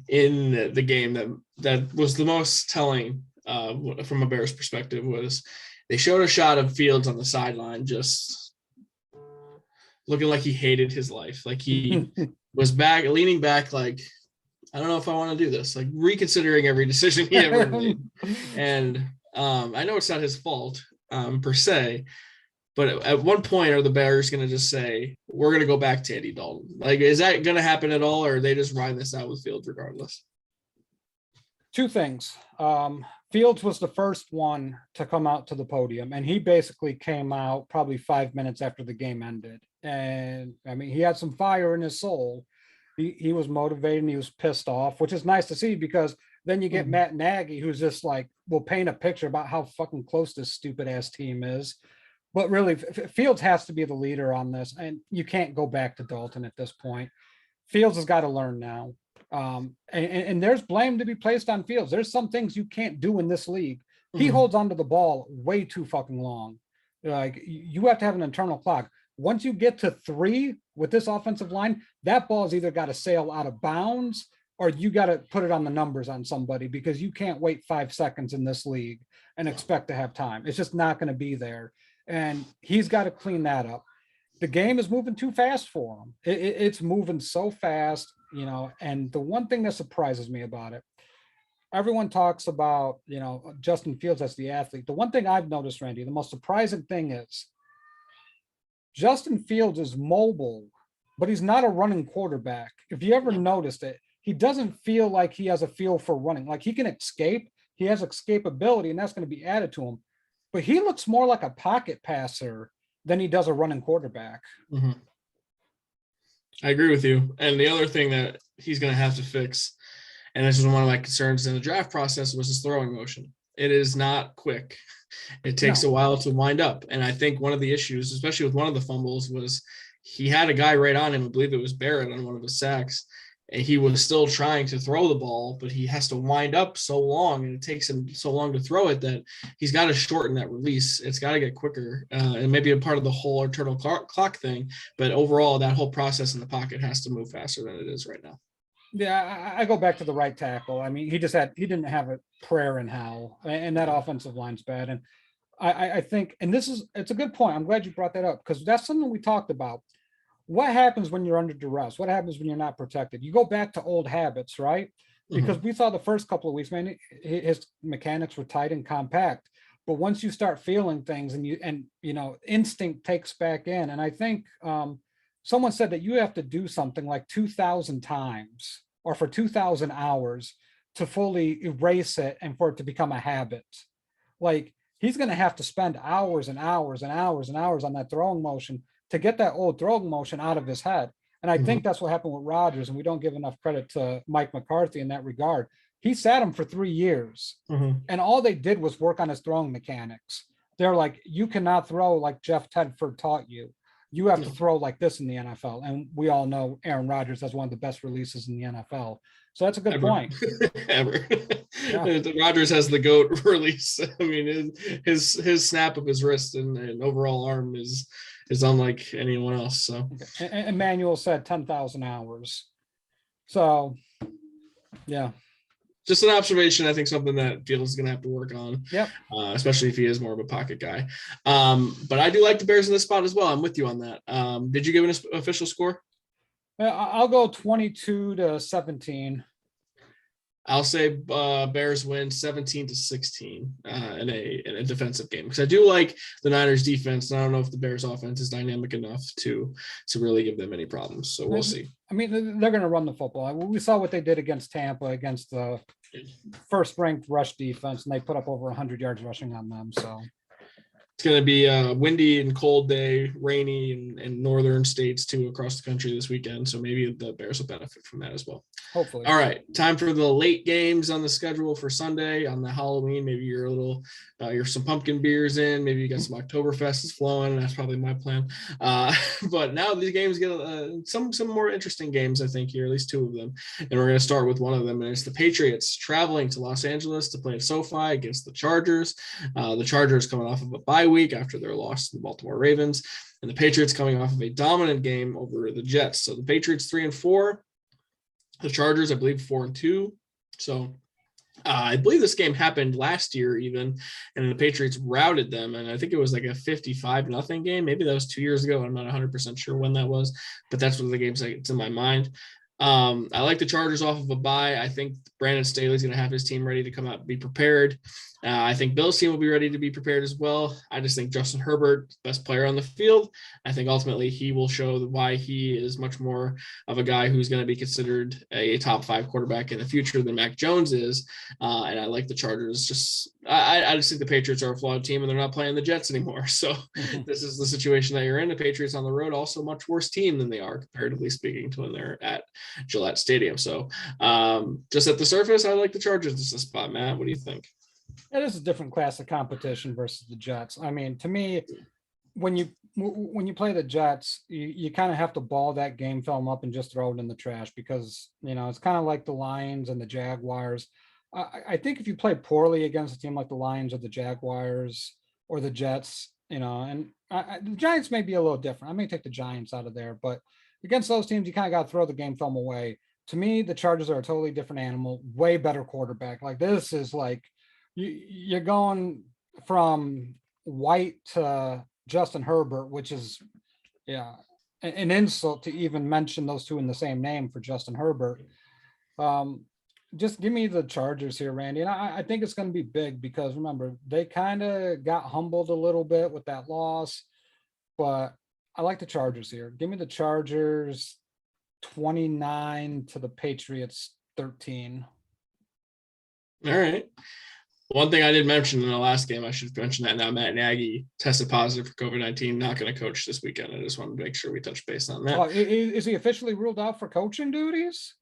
the game that was the most telling from a Bears perspective was they showed a shot of Fields on the sideline just looking like he hated his life, like he was leaning back like, I don't know if I want to do this, like reconsidering every decision he ever made. And I know it's not his fault per se, but at one point, are the Bears going to just say, we're going to go back to Andy Dalton? Like, is that going to happen at all, or are they just riding this out with Fields regardless? 2 things. Fields was the first one to come out to the podium, and he basically came out probably 5 minutes after the game ended. And, I mean, he had some fire in his soul. He was motivated and he was pissed off, which is nice to see because then you get Matt Nagy, who's just like, will paint a picture about how fucking close this stupid-ass team is. But really, Fields has to be the leader on this, and you can't go back to Dalton at this point. Fields has got to learn now. And there's blame to be placed on Fields. There's some things you can't do in this league. He holds onto the ball way too fucking long. Like, you have to have an internal clock. Once you get to 3 with this offensive line, that ball's either got to sail out of bounds or you got to put it on the numbers on somebody because you can't wait 5 seconds in this league and expect to have time. It's just not going to be there. And he's got to clean that up. the game is moving too fast for him. It's moving so fast, and the one thing that surprises me about it, everyone talks about, Justin Fields as the athlete. The one thing I've noticed, Randy, the most surprising thing is Justin Fields is mobile, but he's not a running quarterback. If you ever noticed it, he doesn't feel like he has a feel for running. Like he can escape, he has escapability, and that's going to be added to him. But he looks more like a pocket passer than he does a running quarterback. Mm-hmm. I agree with you. And the other thing that he's going to have to fix, and this is one of my concerns in the draft process, was his throwing motion. It is not quick. It takes a while to wind up. And I think one of the issues, especially with one of the fumbles, was he had a guy right on him. I believe it was Barrett on one of his sacks. And he was still trying to throw the ball, but he has to wind up so long, and it takes him so long to throw it that he's got to shorten that release. It's got to get quicker, and maybe a part of the whole internal clock thing. But overall, that whole process in the pocket has to move faster than it is right now. Yeah, I go back to the right tackle. I mean, he didn't have a prayer in hell, and that offensive line's bad. And I think, and it's a good point. I'm glad you brought that up, because that's something we talked about. What happens when you're under duress? What happens when you're not protected? You go back to old habits, right? Because we saw the first couple of weeks, man, his mechanics were tight and compact. But once you start feeling things and instinct takes back in. And I think someone said that you have to do something like 2,000 times or for 2,000 hours to fully erase it and for it to become a habit. Like he's going to have to spend hours and hours and hours and hours on that throwing motion to get that old throwing motion out of his head. And I think that's what happened with Rodgers, and we don't give enough credit to Mike McCarthy in that regard. He sat him for 3 years, and all they did was work on his throwing mechanics. They're like, you cannot throw like Jeff Tedford taught you. You have to throw like this in the NFL. And we all know Aaron Rodgers has one of the best releases in the NFL. So that's a good point. Ever. Yeah. Rodgers has the GOAT release. I mean, his snap of his wrist and overall arm is unlike anyone else. So Emmanuel said 10,000 hours. So yeah. Just an observation. I think something that Fields is going to have to work on. Yep. Especially if he is more of a pocket guy. But I do like the Bears in this spot as well. I'm with you on that. Did you give an official score? I'll go 22-17. I'll say Bears win 17-16 in a defensive game, because I do like the Niners defense, and I don't know if the Bears offense is dynamic enough to really give them any problems. So we'll see. I mean, they're going to run the football. We saw what they did against Tampa, against the first-ranked rush defense, and they put up over 100 yards rushing on them. So it's going to be a windy and cold day, rainy in northern states too across the country this weekend. So maybe the Bears will benefit from that as well. Hopefully. All right, time for the late games on the schedule for Sunday on the Halloween. Maybe you're you're some pumpkin beers in. Maybe you got some Oktoberfest is flowing. That's probably my plan. But now these games get some more interesting games, I think, here, at least two of them. And we're going to start with one of them, and it's the Patriots traveling to Los Angeles to play at SoFi against the Chargers. The Chargers coming off of a bye week after their loss to the Baltimore Ravens, and the Patriots coming off of a dominant game over the Jets. So the Patriots 3-4. The Chargers, I believe, 4-2. So I believe this game happened last year even, and the Patriots routed them. And I think it was like a 55-0 game. Maybe that was 2 years ago. I'm not 100% sure when that was, but that's one of the games that's in my mind. I like the Chargers off of a bye. I think Brandon Staley's going to have his team ready to come out and be prepared. I think Bill's team will be ready to be prepared as well. I just think Justin Herbert, best player on the field. I think ultimately he will show why he is much more of a guy who's going to be considered a top 5 quarterback in the future than Mac Jones is. And I like the Chargers. I just think the Patriots are a flawed team, and they're not playing the Jets anymore. So this is the situation that you're in. The Patriots on the road, also a much worse team than they are, comparatively speaking, to when they're at Gillette Stadium. So just at the surface, I like the Chargers. This is a spot, Matt. What do you think? It is a different class of competition versus the Jets. I mean, to me, when you play the Jets, you kind of have to ball that game film up and just throw it in the trash, because it's kind of like the Lions and the Jaguars. I think if you play poorly against a team like the Lions or the Jaguars or the Jets, and the Giants may be a little different. I may take the Giants out of there, but against those teams, you kind of got to throw the game film away. To me, the Chargers are a totally different animal, way better quarterback. Like, this is like, you're going from White to Justin Herbert, which is Yeah. An insult to even mention those two in the same name for Justin Herbert. Um, just give me the Chargers here, Randy. And I think it's going to be big because remember, they kind of got humbled a little bit with that loss, but I like the Chargers here. Give me the Chargers 29 to the Patriots 13. All right. One thing I did mention in the last game, I should mention that now Matt Nagy tested positive for COVID-19, not going to coach this weekend. I just wanted to make sure we touch base on that. Oh, is he officially ruled out for coaching duties?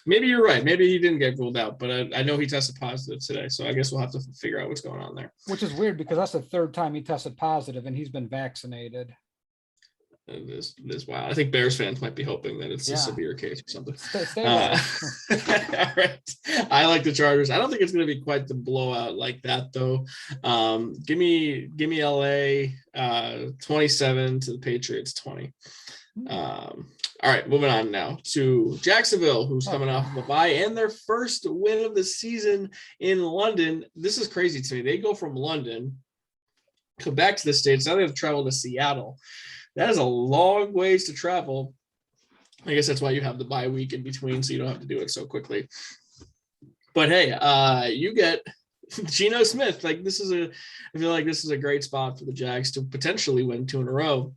Maybe you're right. Maybe he didn't get ruled out, but I know he tested positive today. So I guess we'll have to figure out what's going on there. Which is weird because that's the third time he tested positive and he's been vaccinated. This is wild. I think Bears fans might be hoping that it's a severe case or something. Stay all right. I like the Chargers. I don't think it's going to be quite the blowout like that, though. Give me LA 27 to the Patriots 20. All right, moving on now to Jacksonville, who's coming off of a bye and their first win of the season in London. This is crazy to me. They go from London, come back to the States. Now they have to travel to Seattle. That is a long ways to travel. I guess that's why you have the bye week in between, so you don't have to do it so quickly. But hey, you get Geno Smith. I feel like this is a great spot for the Jags to potentially win 2 in a row.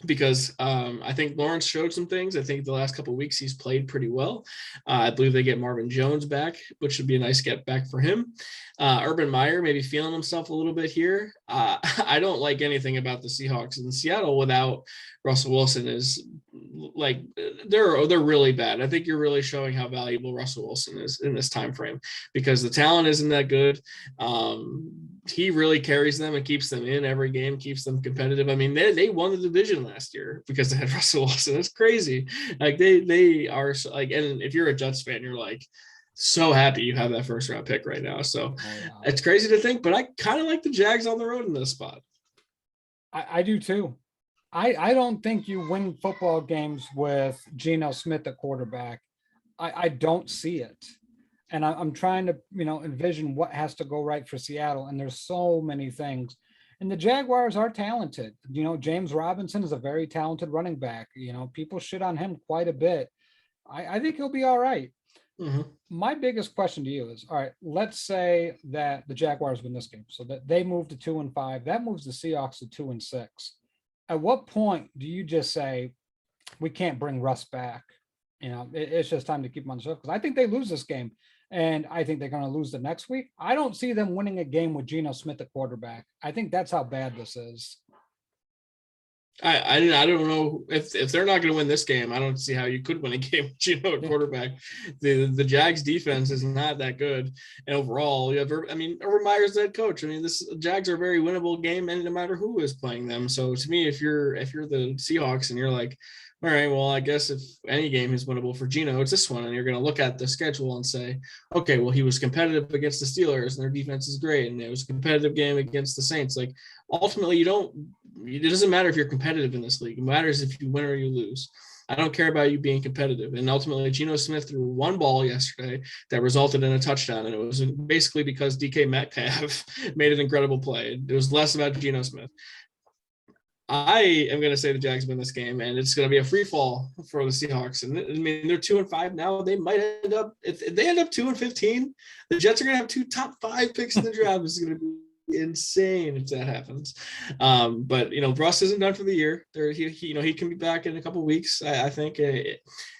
Because I think Lawrence showed some things. I think the last couple of weeks he's played pretty well. I believe they get Marvin Jones back, which would be a nice get back for him. Urban Meyer maybe feeling himself a little bit here. I don't like anything about the Seahawks in Seattle without Russell Wilson. Is like they're really bad. I think you're really showing how valuable Russell Wilson is in this time frame because the talent isn't that good. He really carries them and keeps them in every game, keeps them competitive. I mean, they won the division last year because they had Russell Wilson. It's crazy. Like they are like, and if you're a Jets fan, you're like so happy you have that first round pick right now. So it's crazy to think, but I kind of like the Jags on the road in this spot. I do too. I don't think you win football games with Geno Smith at quarterback. I don't see it. And I'm trying to, envision what has to go right for Seattle. And there's so many things. And the Jaguars are talented. James Robinson is a very talented running back. People shit on him quite a bit. I think he'll be all right. Mm-hmm. My biggest question to you is, all right, let's say that the Jaguars win this game. So that they move to 2-5. That moves the Seahawks to 2-6. At what point do you just say, we can't bring Russ back? It's just time to keep him on the show. Because I think they lose this game. And I think they're going to lose the next week. I don't see them winning a game with Geno Smith at quarterback. I think that's how bad this is. I don't know if they're not going to win this game. I don't see how you could win a game with Geno at quarterback. The Jags defense is not that good, and overall, Urban Meyer's the head coach. This Jags are a very winnable game, and no matter who is playing them. So to me, if you're the Seahawks and you're like, all right, well, I guess if any game is winnable for Geno, it's this one. And you're going to look at the schedule and say, okay, well, he was competitive against the Steelers and their defense is great. And it was a competitive game against the Saints. Like, ultimately, it doesn't matter if you're competitive in this league. It matters if you win or you lose. I don't care about you being competitive. And ultimately, Geno Smith threw one ball yesterday that resulted in a touchdown. And it was basically because DK Metcalf made an incredible play. It was less about Geno Smith. I am going to say the Jags win this game, and it's going to be a free fall for the Seahawks. And they're 2-5 now. They might end up, if they end up 2-15, the Jets are going to have 2 top 5 picks in the draft. It's going to be insane if that happens. But Russ isn't done for the year. He can be back in a couple of weeks, I think.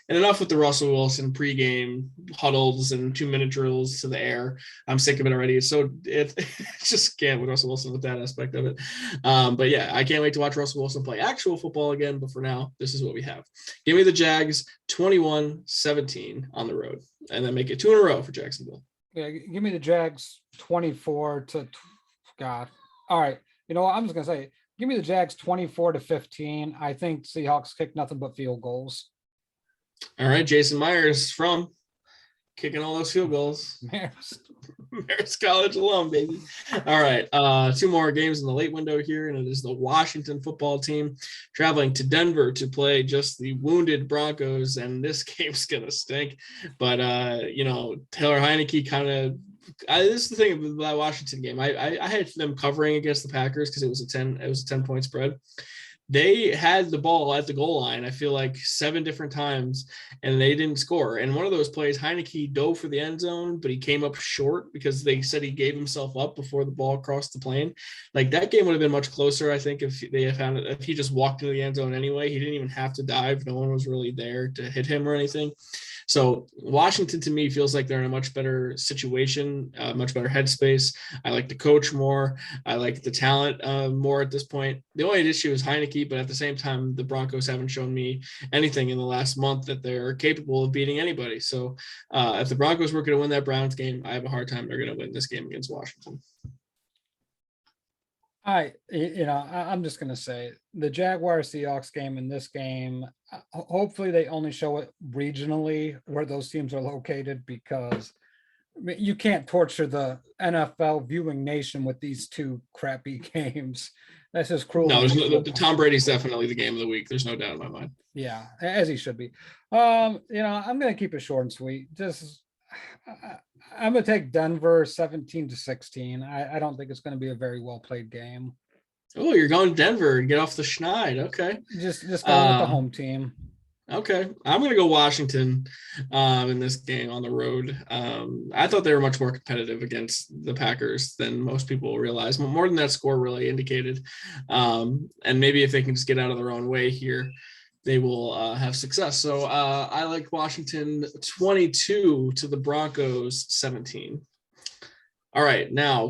And enough with the Russell Wilson pregame huddles and 2-minute drills to the air. I'm sick of it already. So it just can't with Russell Wilson with that aspect of it. But yeah, I can't wait to watch Russell Wilson play actual football again. But for now, this is what we have. Give me the Jags 21-17 on the road, and then make it 2 in a row for Jacksonville. Yeah, give me the Jags 24 to God. All right. I'm just gonna say, give me the Jags 24-15. I think Seahawks kick nothing but field goals. All right, Jason Myers from kicking all those field goals. Marist College alum, baby. All right, 2 more games in the late window here, and it is the Washington football team traveling to Denver to play just the wounded Broncos, and this game's gonna stink. But Taylor Heineke kind of. This is the thing about that Washington game. I had them covering against the Packers because it was a 10-point spread. they had the ball at the goal line, I feel like 7 different times, and they didn't score. And one of those plays, Heineke dove for the end zone, but he came up short because they said he gave himself up before the ball crossed the plane. Like, that game would have been much closer, I think, if they had found it, if he just walked into the end zone anyway. He didn't even have to dive. No one was really there to hit him or anything. So Washington, to me, feels like they're in a much better situation, much better headspace. I like the coach more. I like the talent more at this point. The only issue is Heineke, but at the same time, the Broncos haven't shown me anything in the last month that they're capable of beating anybody. So if the Broncos were going to win that Browns game, I have a hard time they're going to win this game against Washington. I'm just going to say the Jaguars Seahawks game and this game, hopefully they only show it regionally where those teams are located, because you can't torture the NFL viewing nation with these two crappy games. That's just cruel. No, Tom Brady's definitely the game of the week. There's no doubt in my mind. Yeah, as he should be. I'm going to keep it short and sweet. I'm going to take Denver 17-16. I don't think it's going to be a very well played game. Oh, you're going Denver and get off the schneid. Okay. Just going with the home team. Okay. I'm going to go Washington in this game on the road. I thought they were much more competitive against the Packers than most people realize. More than that score really indicated. And maybe if they can just get out of their own way here, they will have success. So I like Washington 22 to the Broncos 17. All right, now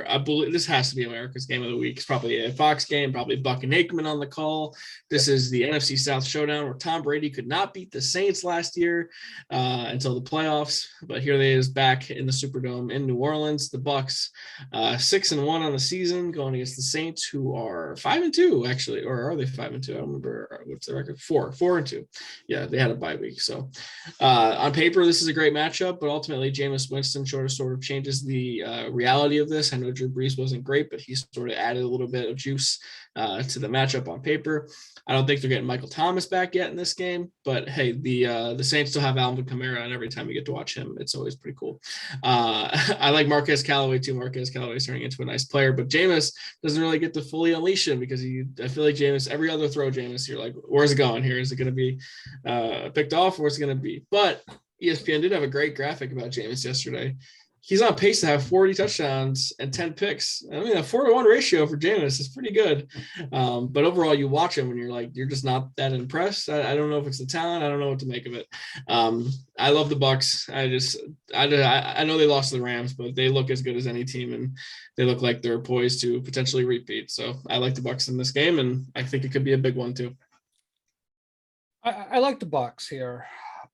I believe this has to be America's game of the week. It's probably a Fox game, probably Buck and Aikman on the call. This is the NFC South showdown where Tom Brady could not beat the Saints last year until the playoffs, but here they is back in the Superdome in New Orleans. The Bucs 6-1 on the season, going against the Saints, who are 5-2 actually, or are they 5-2? I don't remember what's the record. 4-2. Yeah, they had a bye week. So on paper, this is a great matchup, but ultimately, Jameis Winston sort of changes the reality of this. I know Drew Brees wasn't great, but he sort of added a little bit of juice to the matchup on paper. I don't think they're getting Michael Thomas back yet in this game, but hey, the Saints still have Alvin Kamara, and every time you get to watch him, it's always pretty cool. I like Marquez Callaway too. Marquez Callaway is turning into a nice player, but Jameis doesn't really get to fully unleash him because I feel like Jameis, every other throw, Jameis, you're like, where's it going here? Is it going to be picked off? Where's it going to be? But ESPN did have a great graphic about Jameis yesterday. He's on pace to have 40 touchdowns and 10 picks. I mean, a 4-to-1 ratio for Jameis is pretty good. But overall, you watch him and you're just not that impressed. I don't know if it's the talent. I don't know what to make of it. I love the Bucs. I know they lost to the Rams, but they look as good as any team, and they look like they're poised to potentially repeat. So I like the Bucs in this game, and I think it could be a big one too. I like the Bucs here.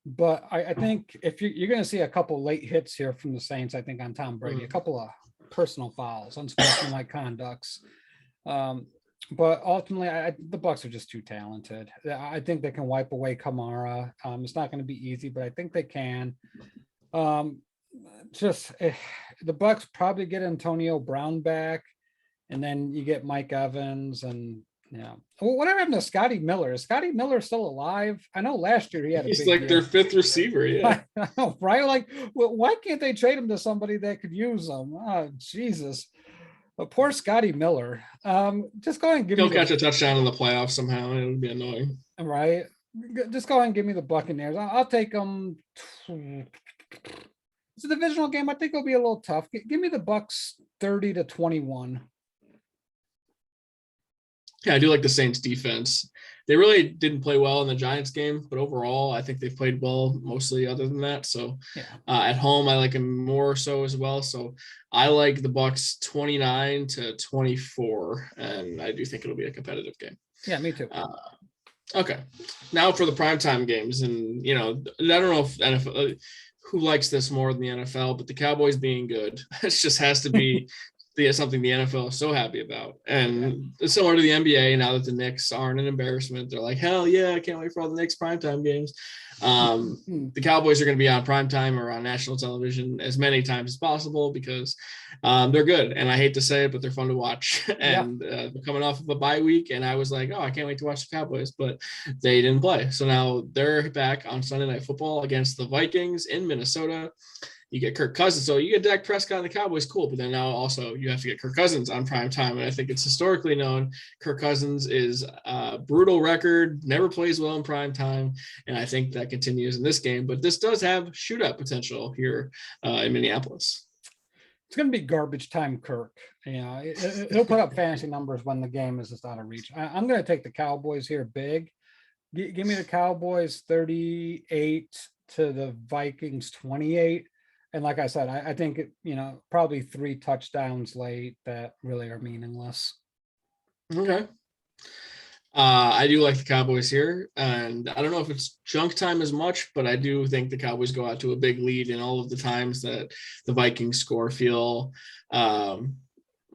But I think if you're going to see a couple late hits here from the Saints, I think on Tom Brady, a couple of personal fouls, unsportsmanlike conducts. But ultimately, the Bucs are just too talented. I think they can wipe away Kamara. It's not going to be easy, but I think they can. The Bucs probably get Antonio Brown back, and then you get Mike Evans and. Yeah. Well, whatever happened to Scotty Miller? Is Scotty Miller still alive? I know last year he had He's like their 5th receiver. Yeah. I know, right? Like, well, why can't they trade him to somebody that could use him? Oh, Jesus. But poor Scotty Miller. Just go ahead and give He'll catch a touchdown in the playoffs somehow. It would be annoying. Right. Just go ahead and give me the Buccaneers. I'll take them. It's a divisional game. I think it'll be a little tough. Give me the Bucs 30-21. Yeah, I do like the Saints defense. They really didn't play well in the Giants game, but overall, I think they've played well mostly other than that. So at home, I like them more so as well. So I like the Bucs 29-24, and I do think it'll be a competitive game. Yeah, me too. Okay. Now for the primetime games. And, I don't know if NFL, who likes this more than the NFL, but the Cowboys being good, it just has to be something the NFL is so happy about. And it's similar to the NBA now that the Knicks aren't an embarrassment. They're like, hell yeah, I can't wait for all the Knicks primetime games. The Cowboys are going to be on primetime or on national television as many times as possible because they're good. And I hate to say it, but they're fun to watch. And they're coming off of a bye week. And I was like, oh, I can't wait to watch the Cowboys, but they didn't play. So now they're back on Sunday Night Football against the Vikings in Minnesota. you get Kirk Cousins. So you get Dak Prescott and the Cowboys, cool. But then now also you have to get Kirk Cousins on prime time. And I think it's historically known Kirk Cousins is a brutal record, never plays well in prime time. And I think that continues in this game. But this does have shootout potential here in Minneapolis. It's going to be garbage time Kirk. He'll put up fantasy numbers when the game is just out of reach. I'm going to take the Cowboys here big. Give me the Cowboys 38 to the Vikings 28. And like I said, I think, probably 3 touchdowns late that really are meaningless. Okay. I do like the Cowboys here, and I don't know if it's junk time as much, but I do think the Cowboys go out to a big lead, and all of the times that the Vikings score feel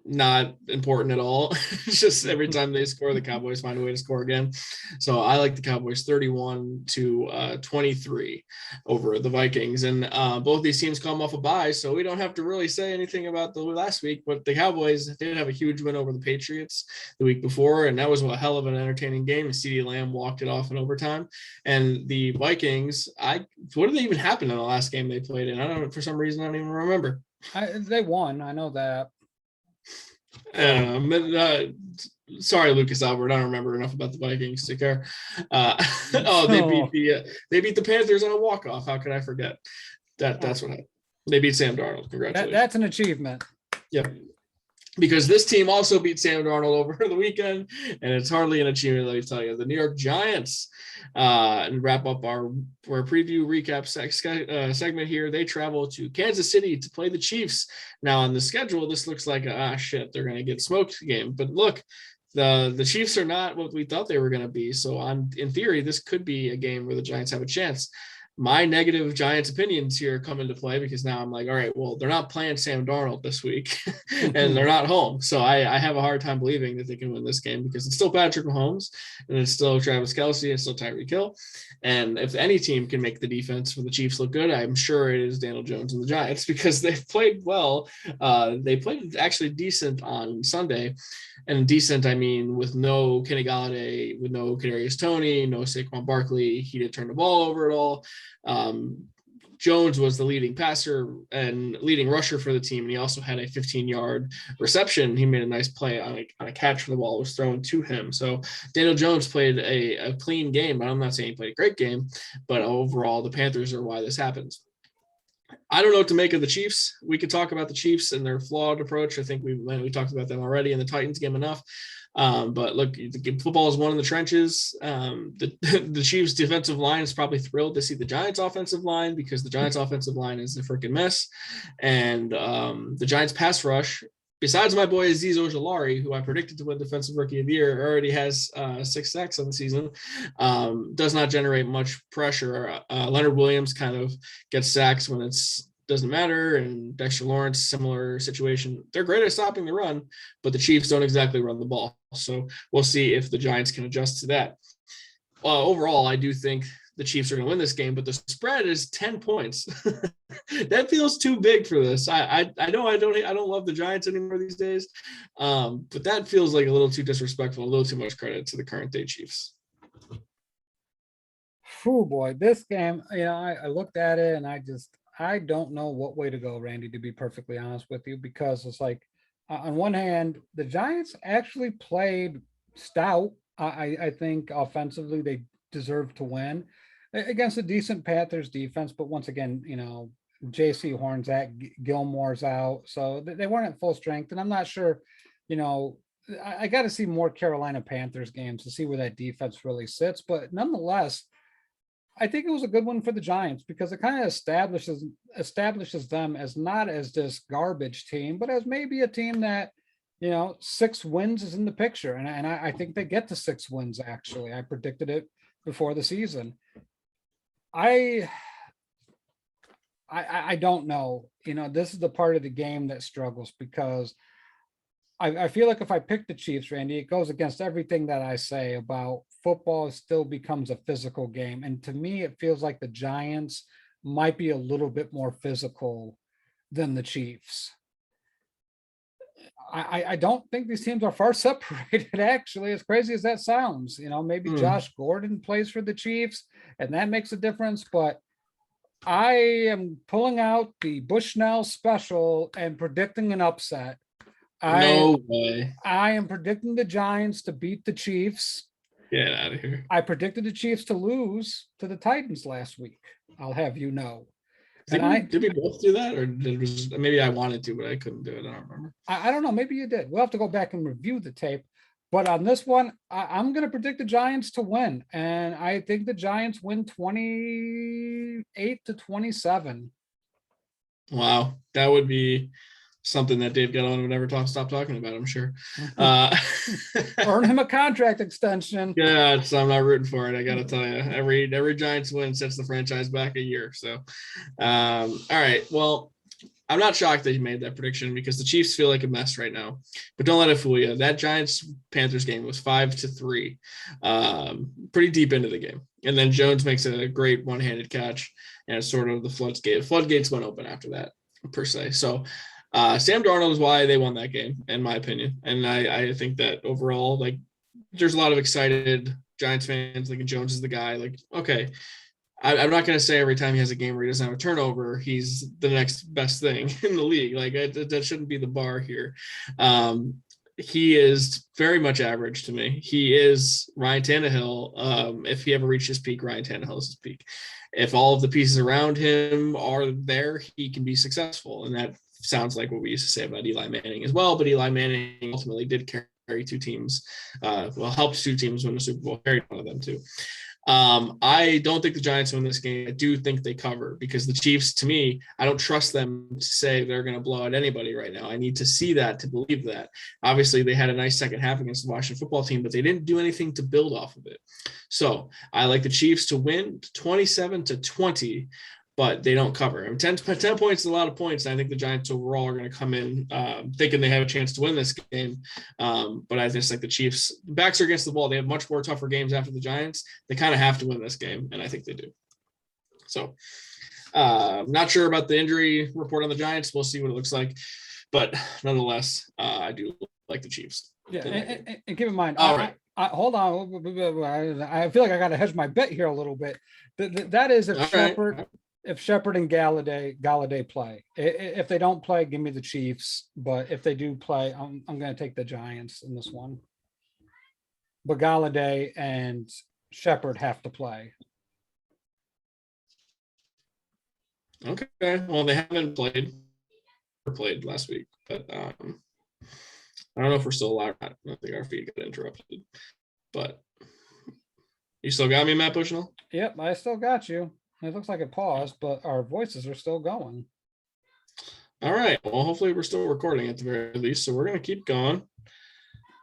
not important at all. It's just every time they score, the Cowboys find a way to score again. So I like the Cowboys 31-23 over the Vikings. And both these teams come off a bye, so we don't have to really say anything about the last week, but the Cowboys did have a huge win over the Patriots the week before, and that was a hell of an entertaining game. CeeDee Lamb walked it off in overtime. And the Vikings, what did they even happen in the last game they played in? I don't know, for some reason I don't even remember. They won, I know that. Sorry, Lucas Albert. I don't remember enough about the Vikings to care. They beat the Panthers on a walk-off. How could I forget? That's what happened. They beat Sam Darnold. Congratulations. That's an achievement. Yep. Because this team also beat Sam Darnold over the weekend, and it's hardly an achievement, let me tell you. The New York Giants, and wrap up our preview recap segment here. They travel to Kansas City to play the Chiefs. Now on the schedule, this looks like they're going to get smoked game. But look, the Chiefs are not what we thought they were going to be. So in theory, this could be a game where the Giants have a chance. My negative Giants opinions here come into play because now I'm like, all right, well, they're not playing Sam Darnold this week and they're not home. So I have a hard time believing that they can win this game because it's still Patrick Mahomes and it's still Travis Kelce and still Tyreek Hill. And if any team can make the defense for the Chiefs look good, I'm sure it is Daniel Jones and the Giants because they've played well. They played actually decent on Sunday. And decent, I mean, with no Kenny Golladay, with no Kadarius Toney, no Saquon Barkley. He didn't turn the ball over at all. Jones was the leading passer and leading rusher for the team, and he also had a 15-yard reception. He made a nice play on a catch when the ball was thrown to him. So Daniel Jones played a clean game, but I'm not saying he played a great game. But overall, the Panthers are why this happens. I don't know what to make of the Chiefs. We could talk about the Chiefs and their flawed approach. I think we talked about them already in the Titans game enough. But look, the football is won in the trenches. The Chiefs defensive line is probably thrilled to see the Giants offensive line because the Giants offensive line is a freaking mess. And the Giants pass rush, besides my boy Azeez Ojulari, who I predicted to win Defensive Rookie of the Year, already has 6 sacks on the season, does not generate much pressure. Leonard Williams kind of gets sacks when it's doesn't matter, and Dexter Lawrence, similar situation. They're great at stopping the run, but the Chiefs don't exactly run the ball. So we'll see if the Giants can adjust to that. Overall, I do think the Chiefs are going to win this game, but the spread is 10 points. That feels too big for this. I know I don't love the Giants anymore these days, but that feels like a little too disrespectful, a little too much credit to the current day Chiefs. Oh boy, this game, I looked at it and I don't know what way to go, Randy, to be perfectly honest with you, because it's like, on one hand, the Giants actually played stout. I think offensively they deserve to win against a decent Panthers defense. But once again, JC Horn's out, Gilmore's out. So they weren't at full strength. And I'm not sure, I got to see more Carolina Panthers games to see where that defense really sits. But nonetheless, I think it was a good one for the Giants because it kind of establishes them as not as this garbage team, but as maybe a team that, 6 wins is in the picture. And I think they get to 6 wins, actually. I predicted it before the season. I don't know. This is the part of the game that struggles because I feel like if I pick the Chiefs, Randy, it goes against everything that I say about football still becomes a physical game. And to me, it feels like the Giants might be a little bit more physical than the Chiefs. I don't think these teams are far separated, actually, as crazy as that sounds. Maybe Josh Gordon plays for the Chiefs, and that makes a difference. But I am pulling out the Bushnell special and predicting an upset. No way. I am predicting the Giants to beat the Chiefs. Get out of here. I predicted the Chiefs to lose to the Titans last week. I'll have you know. Did we both do that, or maybe I wanted to, but I couldn't do it? I don't remember. I don't know. Maybe you did. We'll have to go back and review the tape. But on this one, I'm going to predict the Giants to win, and I think the Giants win 28-27. Wow, that would be something that Dave Gettleman would never stop talking about, I'm sure. Earn him a contract extension. Yeah, I'm not rooting for it. I got to tell you, every Giants win sets the franchise back a year. So, all right. Well, I'm not shocked that he made that prediction because the Chiefs feel like a mess right now. But don't let it fool you. That Giants-Panthers game was 5-3, pretty deep into the game. And then Jones makes a great one-handed catch, and it's sort of the floodgates went open after that, per se. So Sam Darnold is why they won that game, in my opinion. And I think that overall, like, there's a lot of excited Giants fans thinking Jones is the guy. Like, okay, I'm not going to say every time he has a game where he doesn't have a turnover, he's the next best thing in the league. Like, that shouldn't be the bar here. He is very much average to me. He is Ryan Tannehill. If he ever reached his peak, Ryan Tannehill is his peak. If all of the pieces around him are there, he can be successful. And that sounds like what we used to say about Eli Manning as well. But Eli Manning ultimately did carry two teams, helped two teams win the Super Bowl, carried one of them too. I don't think the Giants win this game. I do think they cover because the Chiefs, to me, I don't trust them to say they're going to blow out anybody right now. I need to see that to believe that. Obviously, they had a nice second half against the Washington football team, but they didn't do anything to build off of it. So I like the Chiefs to win 27-20. But they don't cover. I mean, 10 points is a lot of points. And I think the Giants overall are going to come in thinking they have a chance to win this game. But I just think the Chiefs, backs are against the wall. They have much more tougher games after the Giants. They kind of have to win this game, and I think they do. So not sure about the injury report on the Giants. We'll see what it looks like. But nonetheless, I do like the Chiefs. Yeah, and keep in mind, all right. Hold on. I feel like I got to hedge my bet here a little bit. That is if Shepard. Right. If Shepard and Galladay play. If they don't play, give me the Chiefs. But if they do play, I'm going to take the Giants in this one. But Galladay and Shepard have to play. Okay. Well, they haven't played last week, but I don't know if we're still alive. I don't think our feed got interrupted. But you still got me, Matt Bushnell? Yep, I still got you. It looks like it paused, but our voices are still going. All right. Well, hopefully we're still recording at the very least. So we're going to keep going.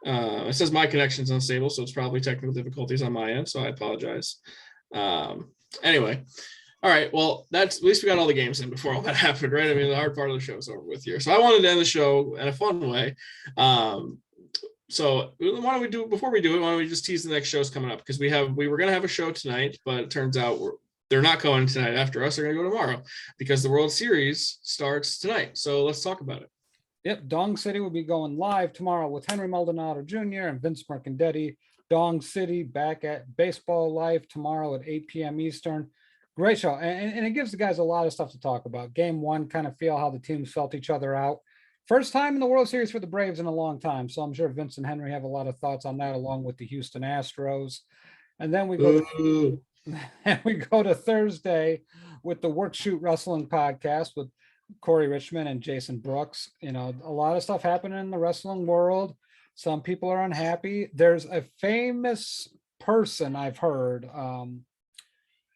It says my connection's unstable, so it's probably technical difficulties on my end. So I apologize. Anyway. All right. Well, at least we got all the games in before all that happened, right? I mean, the hard part of the show is over with here. So I wanted to end the show in a fun way. So why don't we do, before we do it, why don't we just tease the next shows coming up? Because we were going to have a show tonight, but it turns out they're not going tonight after us. They're going to go tomorrow because the World Series starts tonight. So let's talk about it. Yep. Dong City will be going live tomorrow with Henry Maldonado Jr. and Vince Mercandetti. Dong City back at Baseball Life tomorrow at 8 p.m. Eastern. Great show. And it gives the guys a lot of stuff to talk about. Game one, kind of feel how the teams felt each other out. First time in the World Series for the Braves in a long time. So I'm sure Vince and Henry have a lot of thoughts on that, along with the Houston Astros. And then we go to Thursday with the Work Shoot Wrestling podcast with Corey Richmond and Jason Brooks. You know, a lot of stuff happening in the wrestling world. Some people are unhappy. There's a famous person I've heard,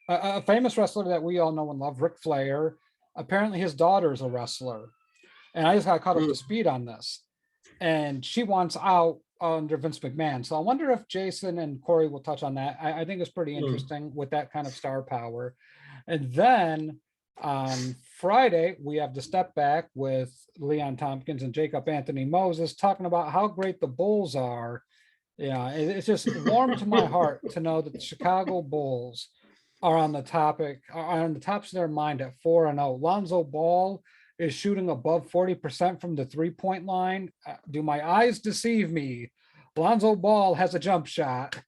a famous wrestler that we all know and love, Ric Flair. Apparently his daughter is a wrestler. And I just got caught up to speed on this. And she wants out under Vince McMahon. So I wonder if Jason and Corey will touch on that. I think it's pretty interesting with that kind of star power. And then on Friday, we have the Step Back with Leon Tompkins and Jacob Anthony Moses talking about how great the Bulls are. Yeah, it's just warm to my heart to know that the Chicago Bulls are on the tops of their mind at 4-0. Lonzo Ball is shooting above 40% from the three-point line. Do my eyes deceive me? Lonzo Ball has a jump shot.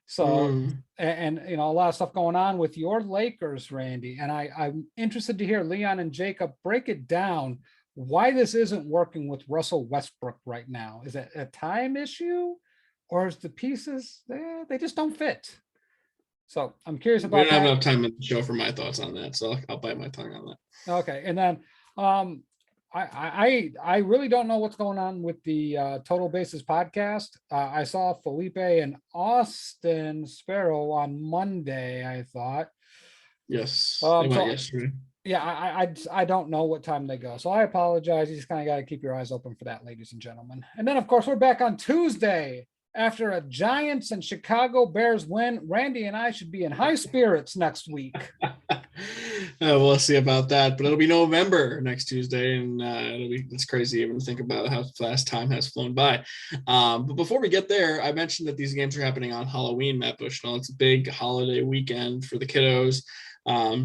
So, and you know, a lot of stuff going on with your Lakers, Randy. And I'm interested to hear Leon and Jacob break it down why this isn't working with Russell Westbrook right now. Is it a time issue, or is the pieces they just don't fit? So I'm curious We about don't have that. enough time in the show for my thoughts on that, so I'll bite my tongue on that. Okay, and then I really don't know what's going on with the Total Bases podcast. I saw Felipe and Austin Sparrow on Monday, I thought. Yes, they went yesterday. Yeah, I don't know what time they go, so I apologize. You just kind of got to keep your eyes open for that, ladies and gentlemen. And then, of course, we're back on Tuesday after a Giants and Chicago Bears win. Randy and I should be in high spirits next week. We'll see about that, but it'll be November next Tuesday, and it's crazy even to think about how fast time has flown by. But before we get there, I mentioned that these games are happening on Halloween, Matt Bushnell. It's a big holiday weekend for the kiddos.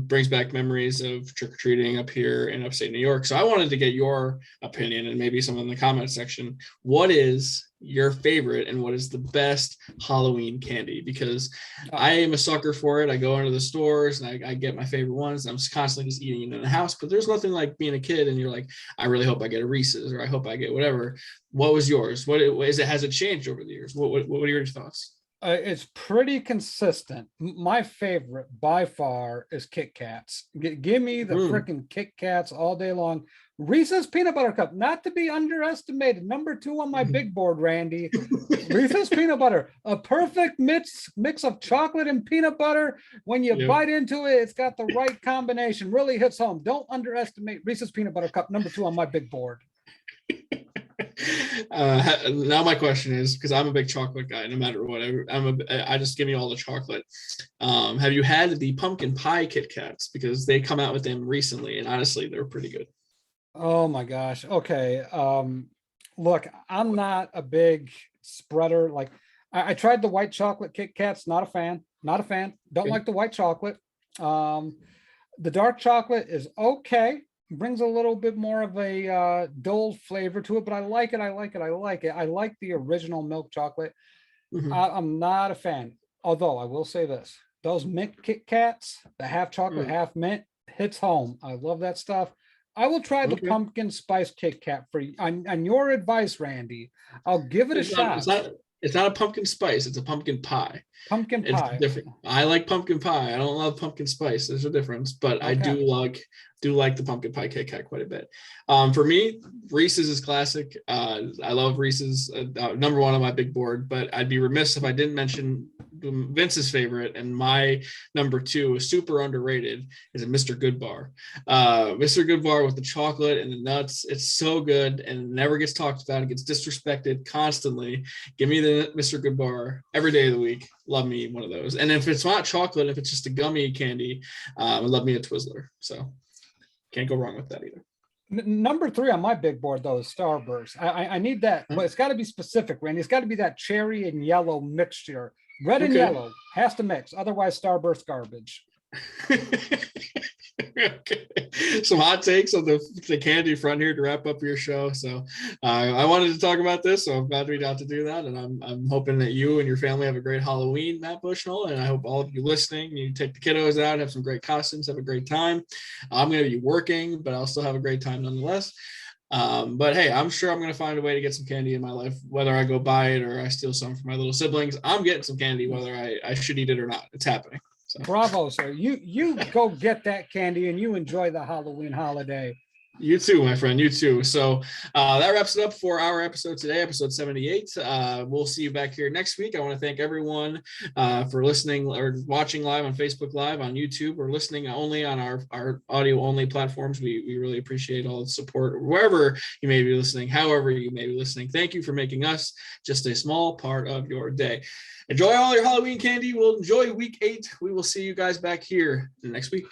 Brings back memories of trick-or-treating up here in upstate New York. So I wanted to get your opinion, and maybe some in the comment section. What is your favorite and what is the best Halloween candy? Because I am a sucker for it. I go into the stores and I get my favorite ones. I'm constantly just eating it in the house, but there's nothing like being a kid and you're like, I really hope I get a Reese's, or I hope I get whatever. What was yours? What is it? Has it changed over the years? What are your thoughts? It's pretty consistent. My favorite by far is Kit Kats. Give me the freaking Kit Kats all day long. Reese's Peanut Butter Cup, not to be underestimated. Number 2 on my big board, Randy. Reese's Peanut Butter, a perfect mix of chocolate and peanut butter. When you bite into it, it's got the right combination. Really hits home. Don't underestimate Reese's Peanut Butter Cup, number 2 on my big board. Now my question is, because I'm a big chocolate guy, no matter what, I just give me all the chocolate. Have you had the pumpkin pie Kit Kats? Because they come out with them recently, and honestly, they're pretty good. Oh my gosh. Okay. Look, I'm not a big spreader. Like I tried the white chocolate Kit Kats, not a fan. Don't like the white chocolate. The dark chocolate is okay. Brings a little bit more of a dull flavor to it, but I like it. I like the original milk chocolate. I'm not a fan. Although I will say this, those mint Kit Kats, the half chocolate, half mint, hits home. I love that stuff. I will try the pumpkin spice Kit Kat for you. On your advice, Randy, I'll give it a shot. It's not a pumpkin spice. It's a pumpkin pie. Pumpkin pie. Different. I like pumpkin pie. I don't love pumpkin spice. There's a difference, but I do like the pumpkin pie Kit Kat quite a bit. For me, Reese's is classic. I love Reese's, number 1 on my big board, but I'd be remiss if I didn't mention Vince's favorite, and my number 2 is super underrated, is a Mr. Goodbar. Mr. Goodbar with the chocolate and the nuts. It's so good and never gets talked about. It gets disrespected constantly. Give me the Mr. Goodbar every day of the week. Love me one of those. And if it's not chocolate, if it's just a gummy candy, I love me a Twizzler. So can't go wrong with that either. Number 3 on my big board, though, is Starburst. I need that, but it's got to be specific, Randy. It's got to be that cherry and yellow mixture. Red and yellow has to mix. Otherwise, Starburst garbage. Okay. Some hot takes on the candy front here to wrap up your show. So I wanted to talk about this, so I'm glad we got to do that. And I'm hoping that you and your family have a great Halloween, Matt Bushnell. And I hope all of you listening, you take the kiddos out, have some great costumes, have a great time. I'm going to be working, but I'll still have a great time nonetheless. But hey, I'm sure I'm going to find a way to get some candy in my life, whether I go buy it or I steal some from my little siblings. I'm getting some candy, whether I should eat it or not. It's happening. So. Bravo, sir. You go get that candy and you enjoy the Halloween holiday. You too, my friend. You too. So that wraps it up for our episode today, episode 78. We'll see you back here next week. I want to thank everyone for listening or watching live on Facebook Live, on YouTube, or listening only on our audio-only platforms. We really appreciate all the support wherever you may be listening, however you may be listening. Thank you for making us just a small part of your day. Enjoy all your Halloween candy. We'll enjoy week 8. We will see you guys back here next week.